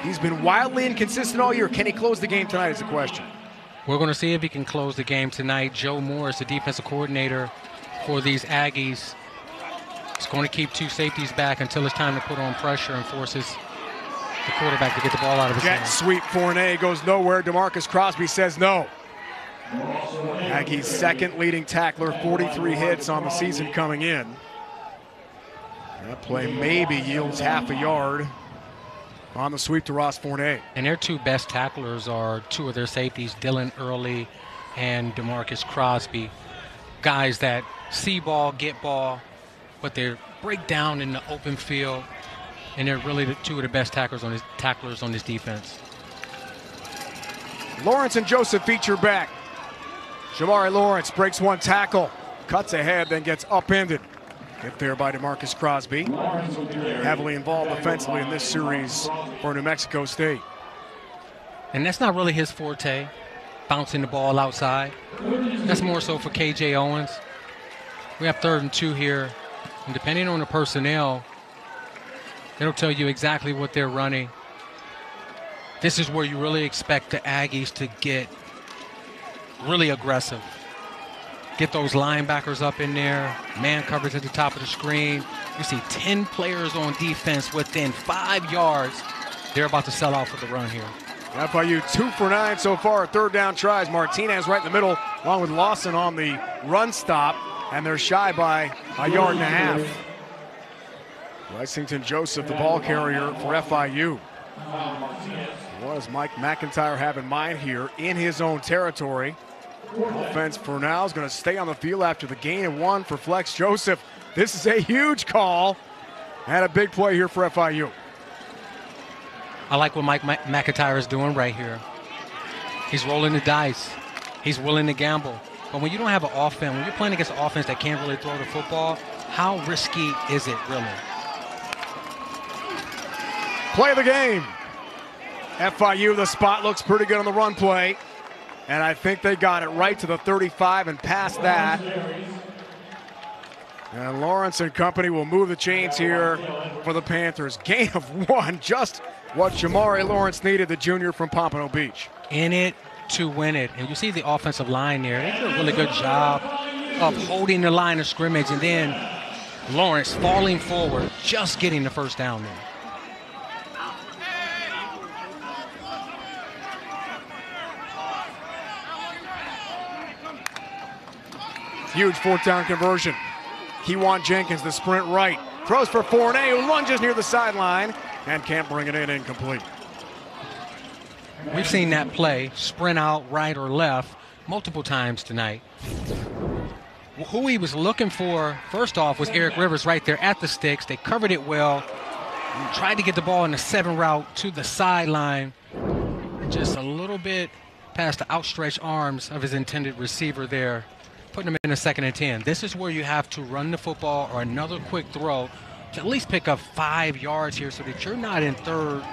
He's been wildly inconsistent all year. Can he close the game tonight is the question. We're going to see if he can close the game tonight. Joe Morris, the defensive coordinator for these Aggies, is going to keep 2 safeties back until it's time to put on pressure and forces the quarterback to get the ball out of his Jet hands. sweep Fournay goes nowhere. DeMarcus Crosby says no. Aggies' second leading tackler, 43 hits on the season coming in. That play maybe yields half a yard on the sweep to Ross Fournay. And their 2 best tacklers are 2 of their safeties, Dylan Early and DeMarcus Crosby. Guys that see ball, get ball, but they break down in the open field, and they're really the 2 of the best tacklers on this defense. Lawrence and Joseph feature back. Jamari Lawrence breaks 1 tackle, cuts ahead, then gets upended. Hit there by DeMarcus Crosby. Heavily involved offensively in this series for New Mexico State. And that's not really his forte, bouncing the ball outside. That's more so for KJ Owens. We have 3rd and 2 here, and depending on the personnel, it'll tell you exactly what they're running. This is where you really expect the Aggies to get really aggressive. Get those linebackers up in there, man coverage at the top of the screen. You see 10 players on defense within 5 yards. They're about to sell out for the run here. FIU 2 for 9 so far, 3rd down tries. Martinez right in the middle, along with Lawson on the run stop, and they're shy by a yard and a half. Lexington Joseph, the ball carrier for FIU. What does Mike McIntyre have in mind here in his own territory? Offense for now is going to stay on the field after the gain of 1 for Flex Joseph. This is a huge call and a big play here for FIU. I like what Mike McIntyre is doing right here. He's rolling the dice. He's willing to gamble. But when you don't have an offense, when you're playing against an offense that can't really throw the football, how risky is it really? Play of the game. FIU, the spot looks pretty good on the run play. And I think they got it right to the 35 and past that. And Lawrence and company will move the chains here for the Panthers. Gain of 1, just what Jamari Lawrence needed, the junior from Pompano Beach. In it to win it. And you see the offensive line there. They did a really good job of holding the line of scrimmage, and then Lawrence falling forward, just getting the 1st down there. Huge 4th down conversion. Kewan Jenkins, the sprint right. Throws for Fournay, who lunges near the sideline and can't bring it in, incomplete. We've seen that play, sprint out right or left, multiple times tonight. Who he was looking for, first off, was Eric Rivers right there at the sticks. They covered it well. Tried to get the ball in the 7 route to the sideline. Just a bit past the outstretched arms of his intended receiver there, putting him in a 2nd and 10. This is where you have to run the football or another quick throw to at least pick up 5 yards here so that you're not in 3rd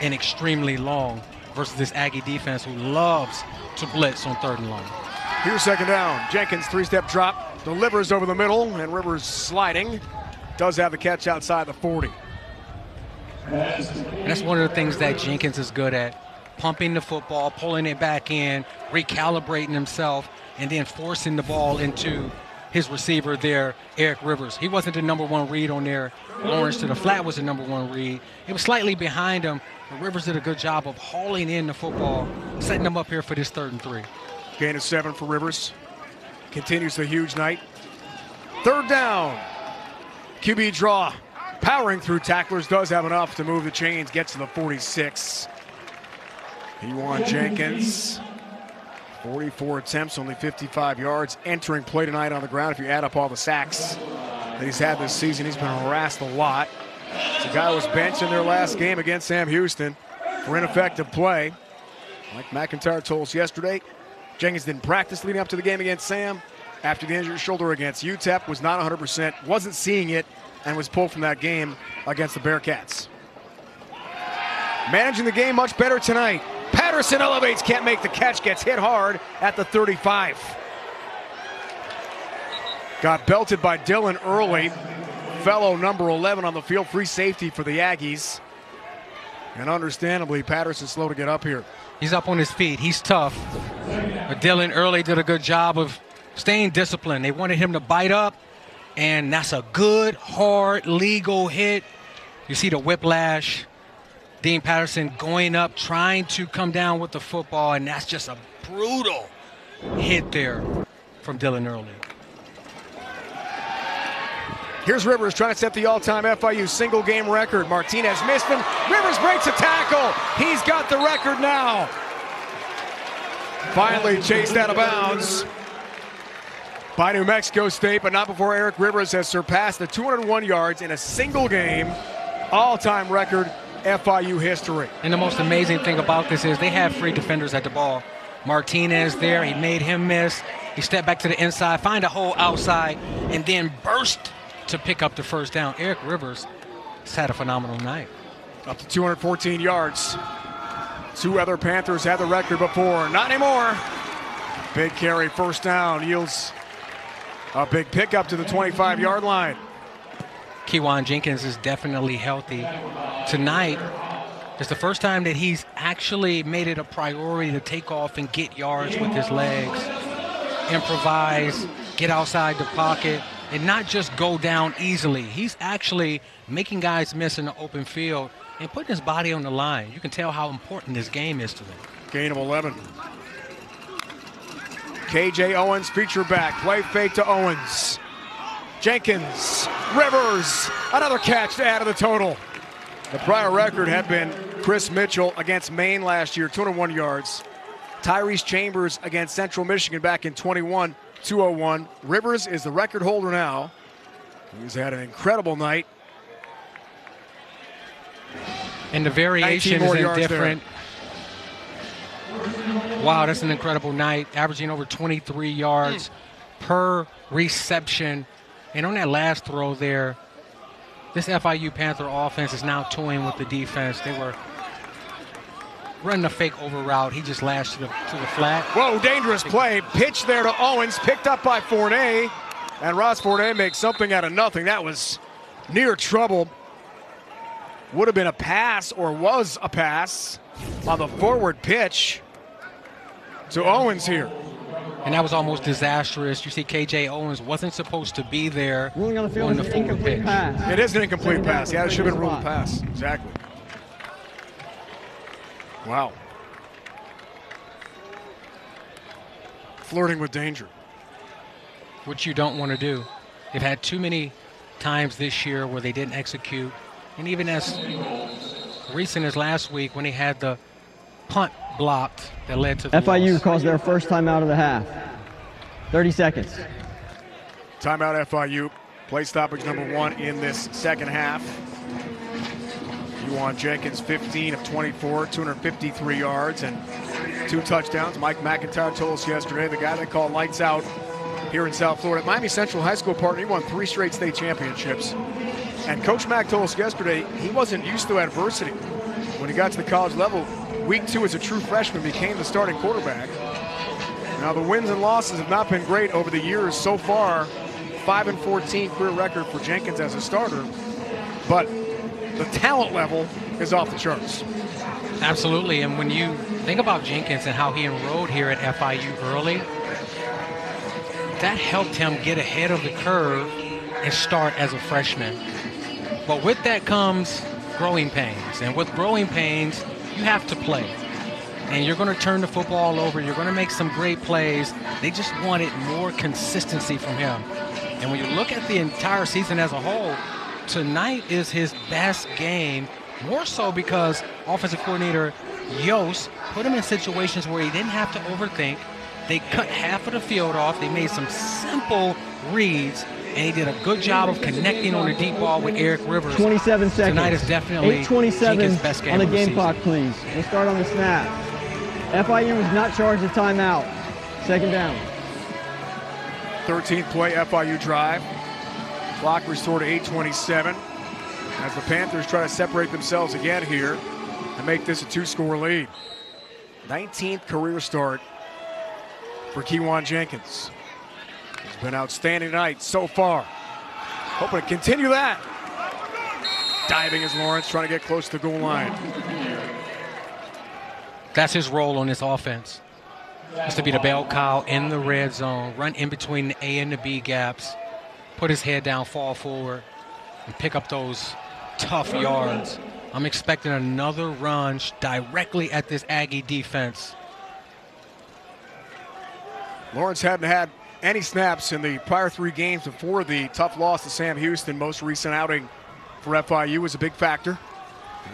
and extremely long versus this Aggie defense who loves to blitz on 3rd and long. Here's 2nd down. Jenkins 3-step drop, delivers over the middle, and Rivers sliding. Does have the catch outside the 40. And that's one of the things that Jenkins is good at, pumping the football, pulling it back in, recalibrating himself, and then forcing the ball into his receiver there, Eric Rivers. He wasn't the #1 read on there. Orange to the flat was the #1 read. It was slightly behind him, but Rivers did a good job of hauling in the football, setting him up here for this 3rd and 3. Gain of 7 for Rivers. Continues the huge night. 3rd down. QB draw. Powering through tacklers, does have enough to move the chains, gets to the 46. Ewan Jenkins, 44 attempts, only 55 yards. Entering play tonight on the ground. If you add up all the sacks that he's had this season, he's been harassed a lot. The guy was benched in their last game against Sam Houston for ineffective play. Like McIntyre told us yesterday, Jenkins didn't practice leading up to the game against Sam. After the injured shoulder against UTEP, was not 100%, wasn't seeing it, and was pulled from that game against the Bearcats. Managing the game much better tonight. Patterson elevates, can't make the catch, gets hit hard at the 35. Got belted by Dylan Early, fellow number 11 on the field, free safety for the Aggies. And understandably, Patterson slow to get up here. He's up on his feet, he's tough. But Dylan Early did a good job of staying disciplined. They wanted him to bite up, and that's a good, hard, legal hit. You see the whiplash. Dean Patterson going up, trying to come down with the football, and that's just a brutal hit there from Dylan Early. Here's Rivers trying to set the all-time FIU single game record. Martinez missed him. Rivers breaks a tackle. He's got the record now. Finally chased out of bounds by New Mexico State, but not before Eric Rivers has surpassed the 201 yards in a single game, all-time record FIU history. And the most amazing thing about this is they have free defenders at the ball. Martinez there, he made him miss. He stepped back to the inside, find a hole outside, and then burst to pick up the 1st down. Eric Rivers has had a phenomenal night. Up to 214 yards. 2 other Panthers had the record before, not anymore. Big carry, 1st down, yields a big pickup to the 25-yard line. Kewan Jenkins is definitely healthy. Tonight is the first time that he's actually made it a priority to take off and get yards with his legs, improvise, get outside the pocket, and not just go down easily. He's actually making guys miss in the open field and putting his body on the line. You can tell how important this game is to them. Gain of 11. KJ Owens, feature back, play fake to Owens. Jenkins, Rivers, another catch to add to the total. The prior record had been Chris Mitchell against Maine last year, 201 yards. Tyrese Chambers against Central Michigan back in 21, 201. Rivers is the record holder now. He's had an incredible night. And the variation is indifferent. Wow, that's an incredible night, averaging over 23 yards per reception. And on that last throw there, this FIU Panther offense is now toying with the defense. They were running a fake over route. He just lashed to the flat. Whoa, dangerous play. Pitch there to Owens, picked up by Fournay. And Ross Fournay makes something out of nothing. That was near trouble. Would have been a pass, or was a pass, on the forward pitch to Owens here. And that was almost disastrous. You see KJ Owens wasn't supposed to be there. Ruling on the field is an incomplete pass. It is an incomplete pass. Yeah, it should have been ruled a pass. Exactly. Wow. Flirting with danger. Which you don't want to do. They've had too many times this year where they didn't execute. And even as recent as last week when they had the punt blocked that led to the FIU loss. calls their first timeout of the half. 30 seconds. Timeout FIU. Play stoppage number 1 in this second half. Ewan Jenkins, 15 of 24, 253 yards, and 2 touchdowns. Mike McIntyre told us yesterday, the guy they call lights out here in South Florida. At Miami Central High School partner, he won 3 straight state championships. And Coach Mack told us yesterday he wasn't used to adversity. When he got to the college level, week 2 as a true freshman became the starting quarterback. Now the wins and losses have not been great over the years so far. 5-14 career record for Jenkins as a starter, but the talent level is off the charts. Absolutely, and when you think about Jenkins and how he enrolled here at FIU early, that helped him get ahead of the curve and start as a freshman. But with that comes growing pains, and with growing pains, you have to play. And you're going to turn the football over, you're going to make some great plays. They just wanted more consistency from him. And when you look at the entire season as a whole, tonight is his best game, more so because offensive coordinator Yost put him in situations where he didn't have to overthink. They cut half of the field off. They made some simple reads, and he did a good job of connecting on the deep ball with Eric Rivers. 27 seconds. Tonight is definitely Jenkins' best game on the of the game season. clock, please. We'll start on the snap. FIU was not charged a timeout. 2nd down. 13th play FIU drive. Clock restored to 8:27 as the Panthers try to separate themselves again here and make this a 2-score lead. 19th career start for Kewan Jenkins. He's been outstanding tonight so far. Hoping to continue that. Diving is Lawrence, trying to get close to the goal line. That's his role on this offense. Is to be the bell cow in the red zone, run in between the A and the B gaps, put his head down, fall forward, and pick up those tough yards. I'm expecting another run directly at this Aggie defense. Lawrence hadn't had any snaps in the prior 3 games before the tough loss to Sam Houston. Most recent outing for FIU was a big factor.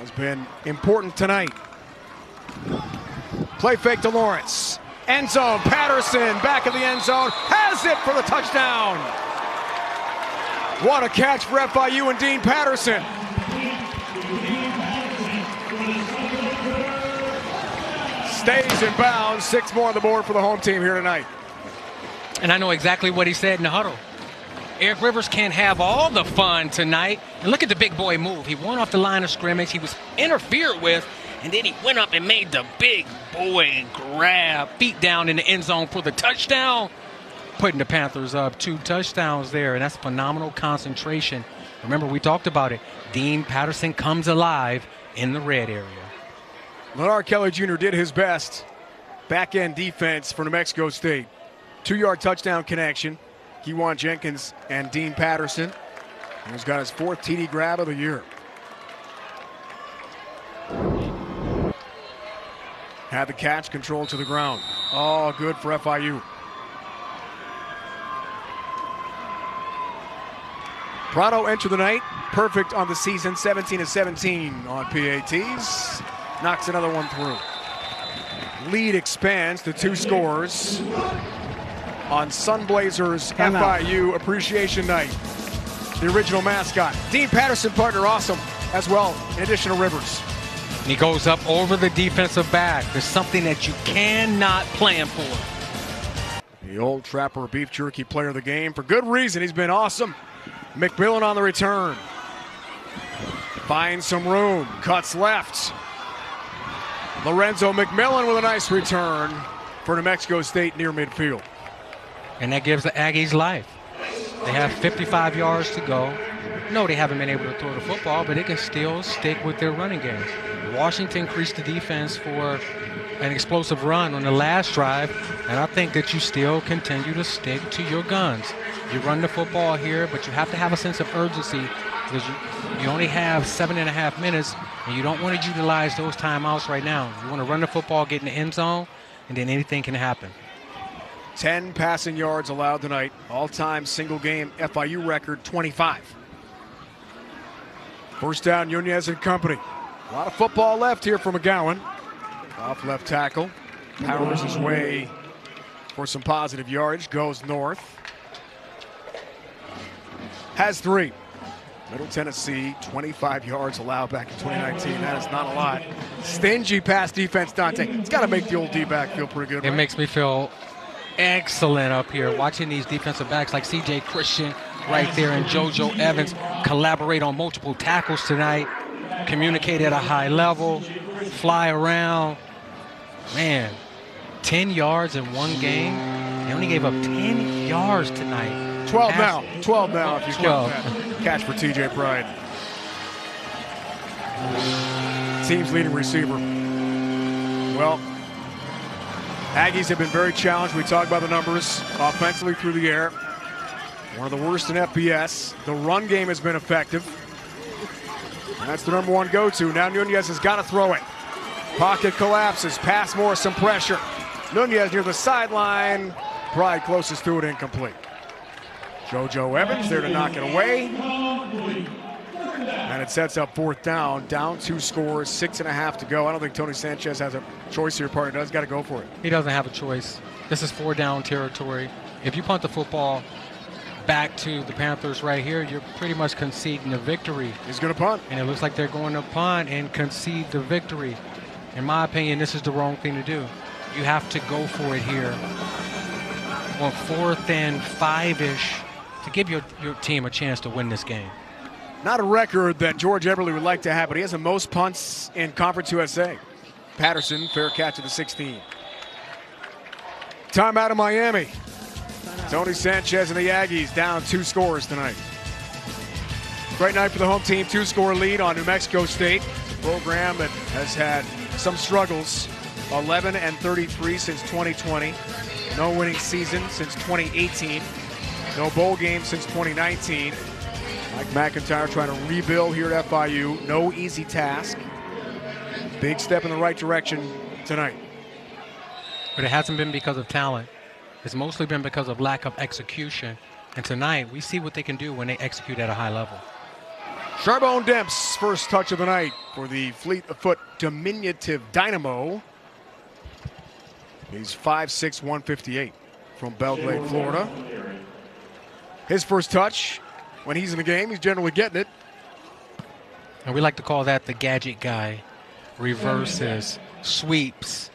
Has been important tonight. Play fake to Lawrence. End zone, Patterson back in the end zone, has it for the touchdown. What a catch for FIU and Dean Patterson. Stays in bounds, 6 more on the board for the home team here tonight. And I know exactly what he said in the huddle. Eric Rivers can't have all the fun tonight. And look at the big boy move. He went off the line of scrimmage. He was interfered with, and then he went up and made the big boy grab, feet down in the end zone for the touchdown, putting the Panthers up 2 touchdowns there, and that's phenomenal concentration. Remember, we talked about it. Dean Patterson comes alive in the red area. Leonard Kelly Jr. did his best. Back-end defense for New Mexico State. 2-yard touchdown connection. Kewan Jenkins and Dean Patterson. He's got his 4th TD grab of the year. Had the catch, control to the ground. All good for FIU. Prado entered the night perfect on the season, 17-17 on PATs. Knocks another one through. Lead expands to 2 scores on Sunblazers FIU Appreciation Night. The original mascot. Dean Patterson, partner, awesome as well, in addition to Rivers. He goes up over the defensive back. There's something that you cannot plan for. The old Trapper beef jerky player of the game. For good reason, he's been awesome. McMillan on the return. Finds some room, cuts left. Lorenzo McMillan with a nice return for New Mexico State near midfield. And that gives the Aggies life. They have 55 yards to go. No, they haven't been able to throw the football, but they can still stick with their running game. Washington increased the defense for an explosive run on the last drive, and I think that you still continue to stick to your guns. You run the football here, but you have to have a sense of urgency because you only have 7.5 minutes, and you don't want to utilize those timeouts right now. You want to run the football, get in the end zone, and then anything can happen. 10 passing yards allowed tonight. All-time single-game FIU record, 25. First down, Nunez and company. A lot of football left here for McGowan. Off left tackle. Powers his way for some positive yardage. Goes north. Has 3. Middle Tennessee, 25 yards allowed back in 2019. That is not a lot. Stingy pass defense, Dante. It's got to make the old D-back feel pretty good. It right? makes me feel excellent up here watching these defensive backs like C.J. Christian right there and JoJo Evans collaborate on multiple tackles tonight, communicate at a high level, fly around. Man, 10 yards in one game. They only gave up 10 yards tonight. 12 now. 12 now if you count that. Catch for T.J. Pride. Team's leading receiver. Well, Aggies have been very challenged. We talked about the numbers offensively through the air. One of the worst in FBS. The run game has been effective. That's the number one go-to. Now Nunez has got to throw it. Pocket collapses. Pass more, some pressure. Nunez near the sideline. Pride closest to it, incomplete. JoJo Evans there to knock it away. And it sets up fourth down. Down 2 scores, 6.5 to go. I don't think Tony Sanchez has a choice here. Partner does. Got to go for it. He doesn't have a choice. This is 4-down territory. If you punt the football back to the Panthers right here, you're pretty much conceding a victory. He's going to punt. And it looks like they're going to punt and concede the victory. In my opinion, this is the wrong thing to do. You have to go for it here on 4th and 5-ish to give your team a chance to win this game. Not a record that George Eberle would like to have, but he has the most punts in Conference USA. Patterson, fair catch at the 16. Timeout of Miami. Tony Sanchez and the Aggies down 2 scores tonight. Great night for the home team, 2-score lead on New Mexico State. A program that has had some struggles. 11-33 since 2020. No winning season since 2018. No bowl game since 2019. Mike McIntyre trying to rebuild here at FIU. No easy task. Big step in the right direction tonight. But it hasn't been because of talent. It's mostly been because of lack of execution. And tonight, we see what they can do when they execute at a high level. Charbonne Demps, first touch of the night for the fleet of foot diminutive Dynamo. He's 5'6", 158 from Belle Glade, Florida. His first touch. When he's in the game, he's generally getting it. And we like to call that the gadget guy. Reverses, sweeps,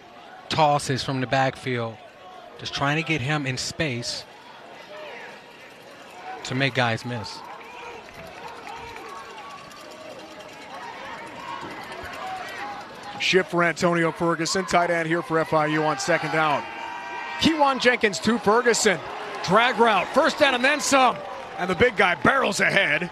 tosses from the backfield. Just trying to get him in space to make guys miss. Shift for Antonio Ferguson, tight end here for FIU on 2nd down. Kewan Jenkins to Ferguson. Drag route, first down and then some. And the big guy barrels ahead,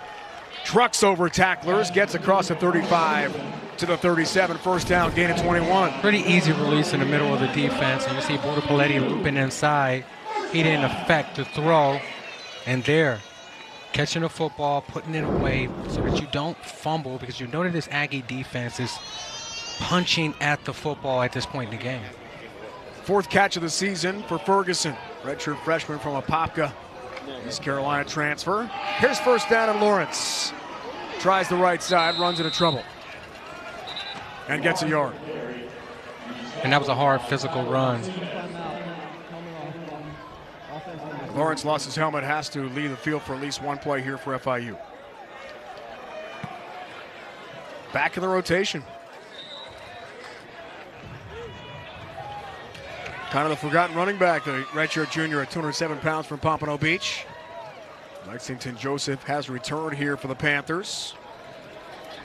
trucks over tacklers, gets across the 35 to the 37, first down, gain of 21. Pretty easy release in the middle of the defense, and you see Border Paletti looping inside. He didn't affect the throw, and there, catching the football, putting it away so that you don't fumble, because you know that this Aggie defense is punching at the football at this point in the game. 4th catch of the season for Ferguson, redshirt freshman from Apopka. East Carolina transfer. Here's first down and Lawrence. Tries the right side, runs into trouble. And gets a yard. And that was a hard physical run. Lawrence lost his helmet, has to leave the field for at least one play here for FIU. Back in the rotation. Kind of the forgotten running back, the redshirt junior at 207 pounds from Pompano Beach. Lexington Joseph has returned here for the Panthers.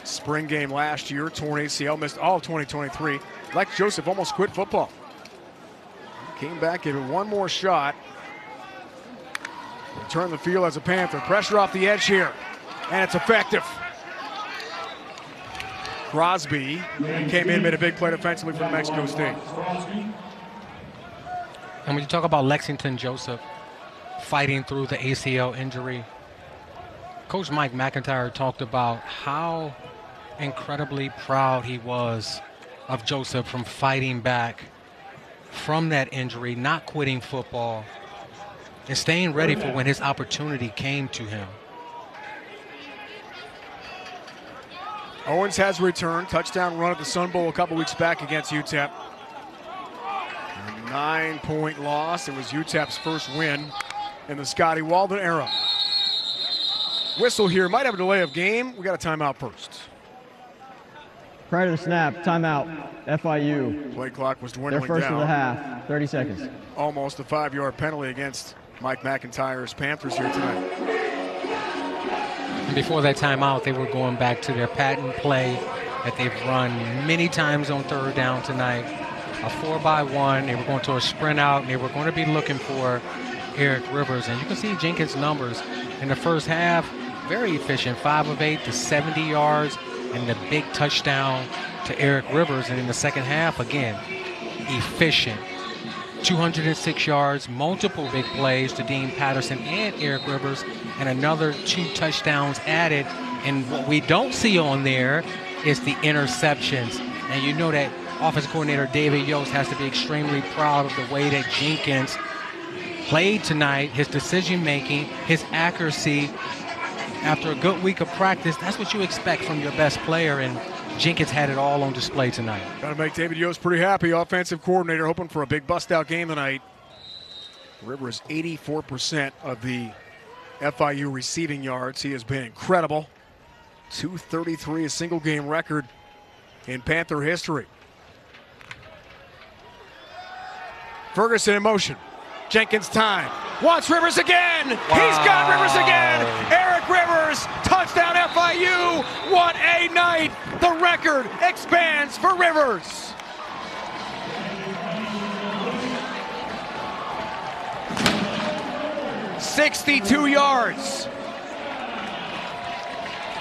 Spring game last year, torn ACL, missed all of 2023. Lex Joseph almost quit football. Came back, gave it one more shot. Returned the field as a Panther. Pressure off the edge here, and it's effective. Crosby came in, made a big play defensively for New Mexico State. And when you talk about Lexington Joseph fighting through the ACL injury, Coach Mike McIntyre talked about how incredibly proud he was of Joseph from fighting back from that injury, not quitting football, and staying ready for when his opportunity came to him. Owens has returned. Touchdown run at the Sun Bowl a couple weeks back against UTEP. A 9-point loss. It was UTEP's first win in the Scotty Walden era. Whistle here. Might have a delay of game. We got a timeout first. Prior to the snap, timeout, FIU. Play clock was Their dwindling first down. of the half, 30 seconds. Almost a 5-yard penalty against Mike McIntyre's Panthers here tonight. And before that timeout, they were going back to their patent play that they've run many times on third down tonight. A 4x1. They were going to a sprint out, and they were going to be looking for Eric Rivers. And you can see Jenkins' numbers in the first half, very efficient, 5 of 8 to 70 yards, and the big touchdown to Eric Rivers. And in the second half, again, efficient. 206 yards, multiple big plays to Dean Patterson and Eric Rivers, and another 2 touchdowns added. And what we don't see on there is the interceptions. And you know that offensive coordinator David Yost has to be extremely proud of the way that Jenkins played tonight, his decision-making, his accuracy. After a good week of practice, that's what you expect from your best player, and Jenkins had it all on display tonight. Got to make David Yost pretty happy. Offensive coordinator hoping for a big bust-out game tonight. Rivers 84% of the FIU receiving yards. He has been incredible. 233, a single-game record in Panther history. Ferguson in motion. Jenkins time. Wants Rivers again. Wow. He's got Rivers again. Eric Rivers, touchdown FIU. What a night. The record expands for Rivers. "62 yards.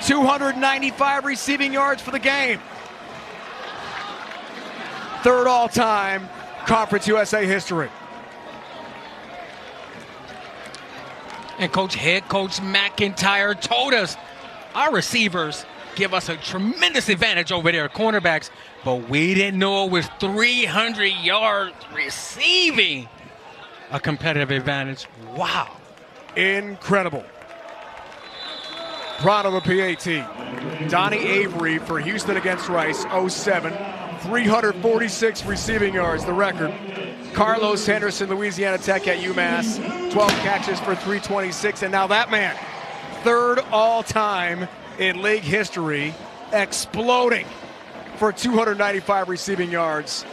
295 receiving yards for the game. Third all-time Conference USA history. And head coach McIntyre told us our receivers give us a tremendous advantage over their cornerbacks, but we didn't know it was 300 yards receiving a competitive advantage. Wow. Incredible. Proud of the PAT. Donnie Avery for Houston against Rice, 07. 346 receiving yards, the record. Carlos Henderson, Louisiana Tech at UMass, 12 catches for 326. And now that man, third all-time in league history, exploding for 295 receiving yards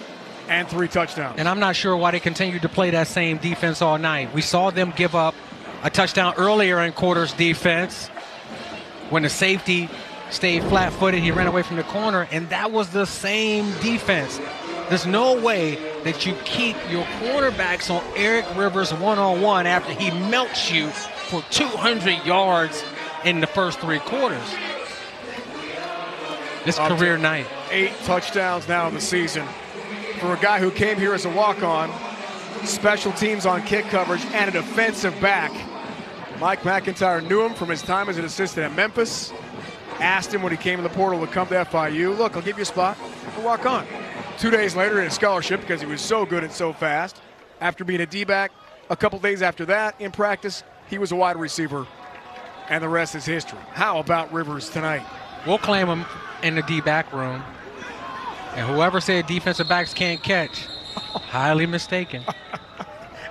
and 3 touchdowns. And I'm not sure why they continued to play that same defense all night. We saw them give up a touchdown earlier in quarters defense when the safety stayed flat-footed. He ran away from the corner, and that was the same defense. There's no way that you keep your quarterbacks on Eric Rivers one-on-one after he melts you for 200 yards in the first 3 quarters. This career night. 8 touchdowns now in the season. For a guy who came here as a walk-on, special teams on kick coverage, and a defensive back. Mike McIntyre knew him from his time as an assistant at Memphis. Asked him when he came in the portal to come to FIU, look, I'll give you a spot, I'll walk on. 2 days later, in a scholarship because he was so good and so fast. After being a D-back, a couple days after that, in practice, he was a wide receiver, and the rest is history. How about Rivers tonight? We'll claim him in the D-back room, and whoever said defensive backs can't catch, highly mistaken.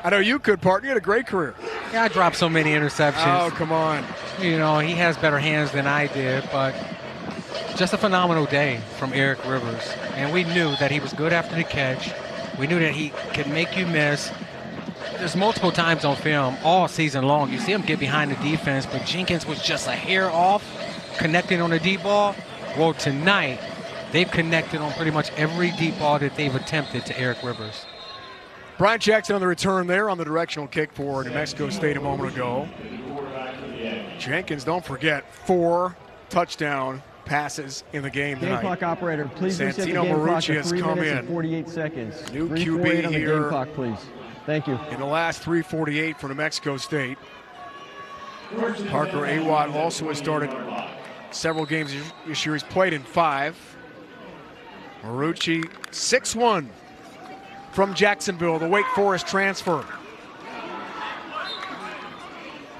I know you could, partner. You had a great career. Yeah, I dropped so many interceptions. Oh, come on. You know, he has better hands than I did, but just a phenomenal day from Eric Rivers. And we knew that he was good after the catch. We knew that he could make you miss. There's multiple times on film all season long. You see him get behind the defense, but Jenkins was just a hair off connecting on the deep ball. Well, tonight, they've connected on pretty much every deep ball that they've attempted to Eric Rivers. Brian Jackson on the return there on the directional kick for New Mexico State a moment ago. Jenkins, don't forget, 4 touchdown passes in the game tonight. Game clock operator, please reset the Santino game clock Marucci to has 3 come minutes in. and 48 seconds. New 3:48 QB on the here. game clock, please. Thank you. In the last 3:48 for New Mexico State. Parker Awad also has started several games this year. He's played in 5. Marucci, 6'1", from Jacksonville, the Wake Forest transfer.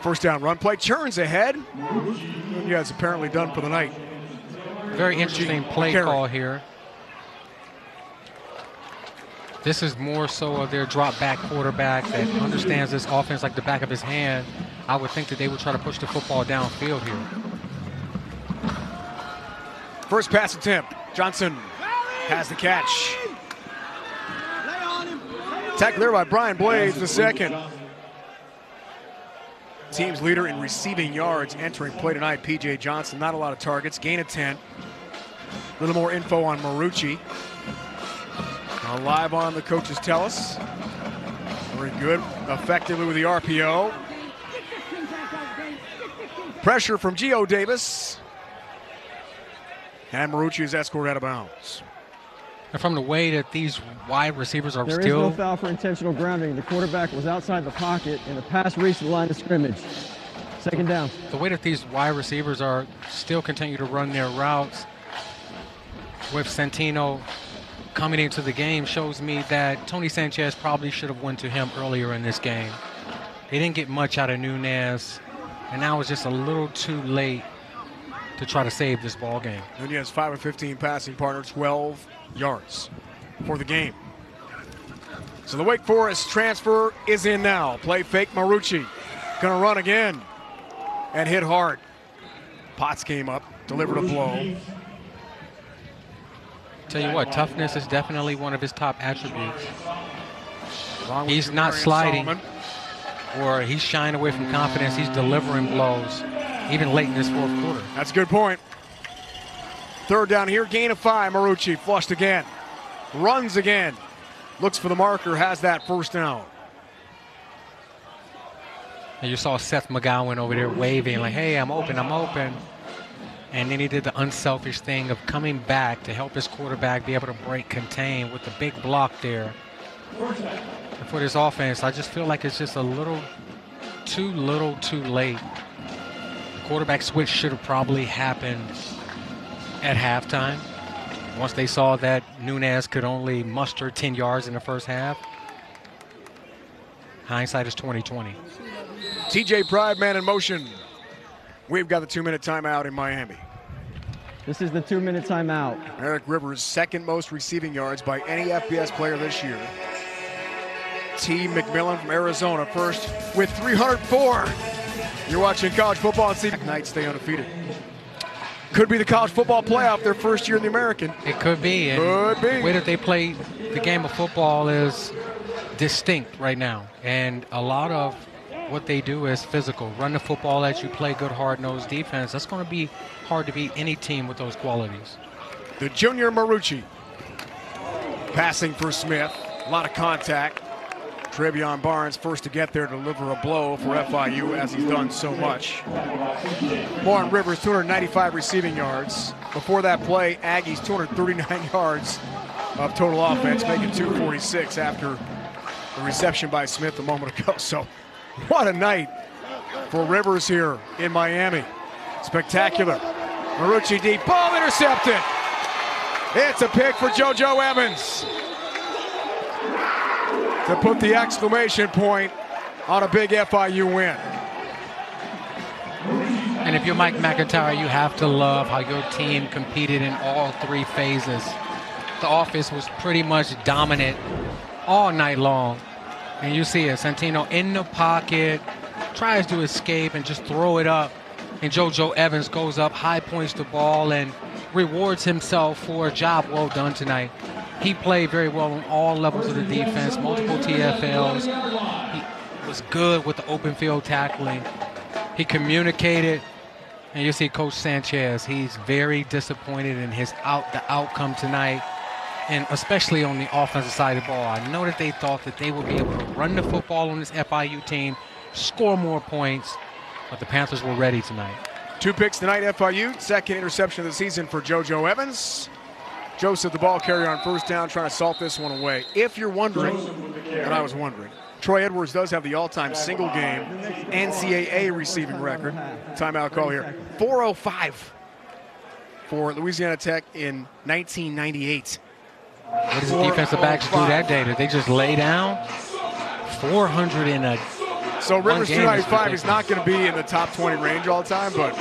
First down run play, churns ahead. Yeah, it's apparently done for the night. Very interesting play call here. This is more so of their drop back quarterback that understands this offense like the back of his hand. I would think that they would try to push the football downfield here. First pass attempt. Johnson has the catch. Tackled there by Brian Blades, the second. Team's leader in receiving yards entering play tonight, P.J. Johnson. Not a lot of targets, gain of 10. A little more info on Marucci. Live on, the coaches tell us. Very good, effectively with the RPO. Pressure from Gio Davis. And Marucci is escorted out of bounds. And from the way that these wide receivers are There is no foul for intentional grounding. The quarterback was outside the pocket and the pass reached the line of scrimmage. Second down. The way that these wide receivers are still continue to run their routes with Santino coming into the game shows me that Tony Sanchez probably should have went to him earlier in this game. They didn't get much out of Nunez, and now it's just a little too late to try to save this ball game. Nunez 5 of 15 passing partner, 12 yards for the game. So the Wake Forest transfer is in now. Play fake Marucci. Gonna run again and hit hard. Potts came up, delivered a blow. Tell you what, toughness is definitely one of his top attributes. He's not sliding or he's shying away from confidence. He's delivering blows, even late in this fourth quarter. That's a good point. Third down here, gain of 5. Marucci flushed again. Runs again. Looks for the marker, has that first down. And you saw Seth McGowan over there waving like, hey, I'm open, I'm open. And then he did the unselfish thing of coming back to help his quarterback be able to break contain with the big block there. And for this offense, I just feel like it's just a little too late. The quarterback switch should have probably happened at halftime. Once they saw that Nunez could only muster 10 yards in the first half. Hindsight is 20/20. TJ Pride, man in motion. We've got the 2-minute timeout in Miami. This is the 2-minute timeout. Eric Rivers, second most receiving yards by any FBS player this year. T. McMillan from Arizona first with 304. You're watching college football and see Knights stay undefeated. Could be the college football playoff their first year in the American. It could be. And could be. The way that they play the game of football is distinct right now. And a lot of what they do is physical. Run the football at you, play good hard-nosed defense. That's going to be hard to beat any team with those qualities. The junior Marucci passing for Smith. A lot of contact. Trevion Barnes first to get there to deliver a blow for FIU, as he's done so much. More on Rivers, 295 receiving yards. Before that play, Aggies 239 yards of total offense, making 246 after the reception by Smith a moment ago. So what a night for Rivers here in Miami. Spectacular. Marucci deep, ball intercepted. It's a pick for JoJo Evans to put the exclamation point on a big FIU win. And if you're Mike McIntyre, you have to love how your team competed in all 3 phases. The offense was pretty much dominant all night long. And you see it, Santino in the pocket, tries to escape and just throw it up. And JoJo Evans goes up, high points the ball, and rewards himself for a job well done tonight. He played very well on all levels of the defense, multiple TFLs. He was good with the open field tackling. He communicated, and you see Coach Sanchez, he's very disappointed in the outcome tonight, and especially on the offensive side of the ball. I know that they thought that they would be able to run the football on this FIU team, score more points, but the Panthers were ready tonight. 2 picks tonight, FIU. Second interception of the season for JoJo Evans. Joseph, the ball carrier on first down, trying to salt this one away. If you're wondering, and I was wondering, Troy Edwards does have the all-time single-game NCAA receiving record. Timeout call here. 405 for Louisiana Tech in 1998. What did the defensive backs do that day? Did they just lay down? 400 in a So Rivers 295 is not going to be in the top 20 range all the time, but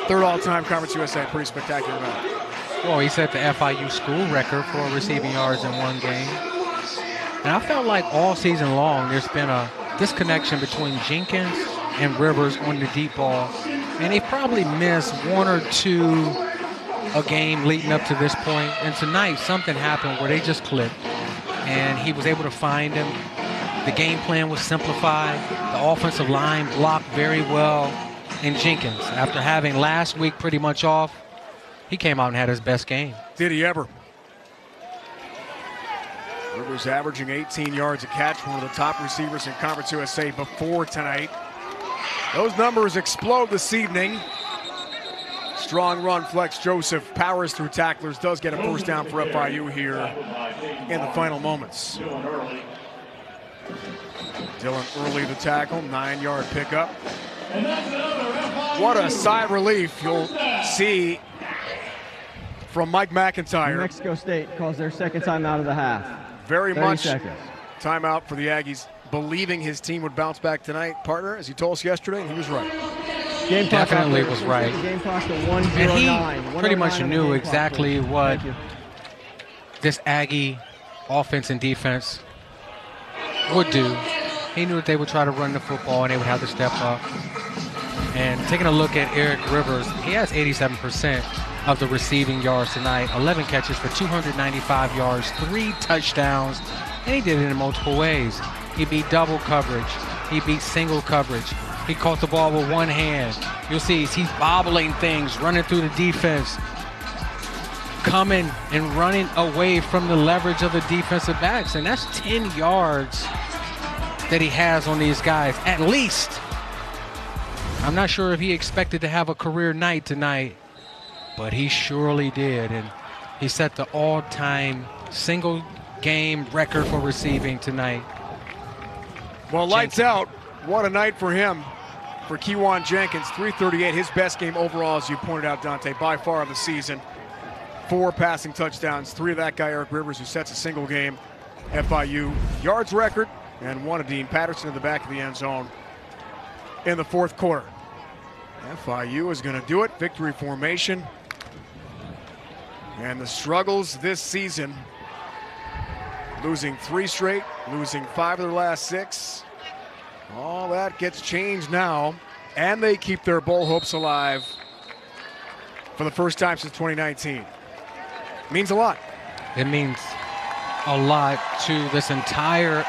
third all-time Conference USA, pretty spectacular night. Well, he set the FIU school record for receiving yards in one game. And I felt like all season long there's been a disconnection between Jenkins and Rivers on the deep ball. And they probably missed 1 or 2 a game leading up to this point. And tonight, something happened where they just clicked, and he was able to find him. The game plan was simplified. The offensive line blocked very well. And Jenkins, after having last week pretty much off, he came out and had his best game. Did he ever? Rivers averaging 18 yards a catch, one of the top receivers in Conference USA before tonight. Those numbers explode this evening. Strong run, Flex Joseph powers through tacklers, does get a first down for FIU here in the final moments. Dylan Early the tackle, 9-yard pickup. What a sigh of relief you'll see from Mike McIntyre. New Mexico State calls their second timeout of the half. Very 30 much seconds. Timeout for the Aggies, believing his team would bounce back tonight. Partner, as he told us yesterday, and he was right. Game clock Definitely operator, was right. the game clock to 1:09. And he pretty 1:09 much on the knew game exactly clock, please. what Thank you. this Aggie offense and defense would do. He knew that they would try to run the football and they would have to step up. And taking a look at Eric Rivers, he has 87% of the receiving yards tonight. 11 catches for 295 yards, 3 touchdowns, and he did it in multiple ways. He beat double coverage. He beat single coverage. He caught the ball with one hand. You'll see he's bobbling things, running through the defense, coming and running away from the leverage of the defensive backs. And that's 10 yards that he has on these guys, at least. I'm not sure if he expected to have a career night tonight, but he surely did. And he set the all-time single game record for receiving tonight. Well, lights out. What a night for him, for Kewan Jenkins. 338, his best game overall, as you pointed out, Dante, by far of the season. 4 passing touchdowns, 3 of that guy, Eric Rivers, who sets a single game FIU yards record, and 1 of Dean Patterson in the back of the end zone in the 4th quarter. FIU is going to do it. Victory formation. And the struggles this season, losing 3 straight, losing 5 of their last 6. All that gets changed now, and they keep their bowl hopes alive for the first time since 2019. Means a lot. It means a lot to this entire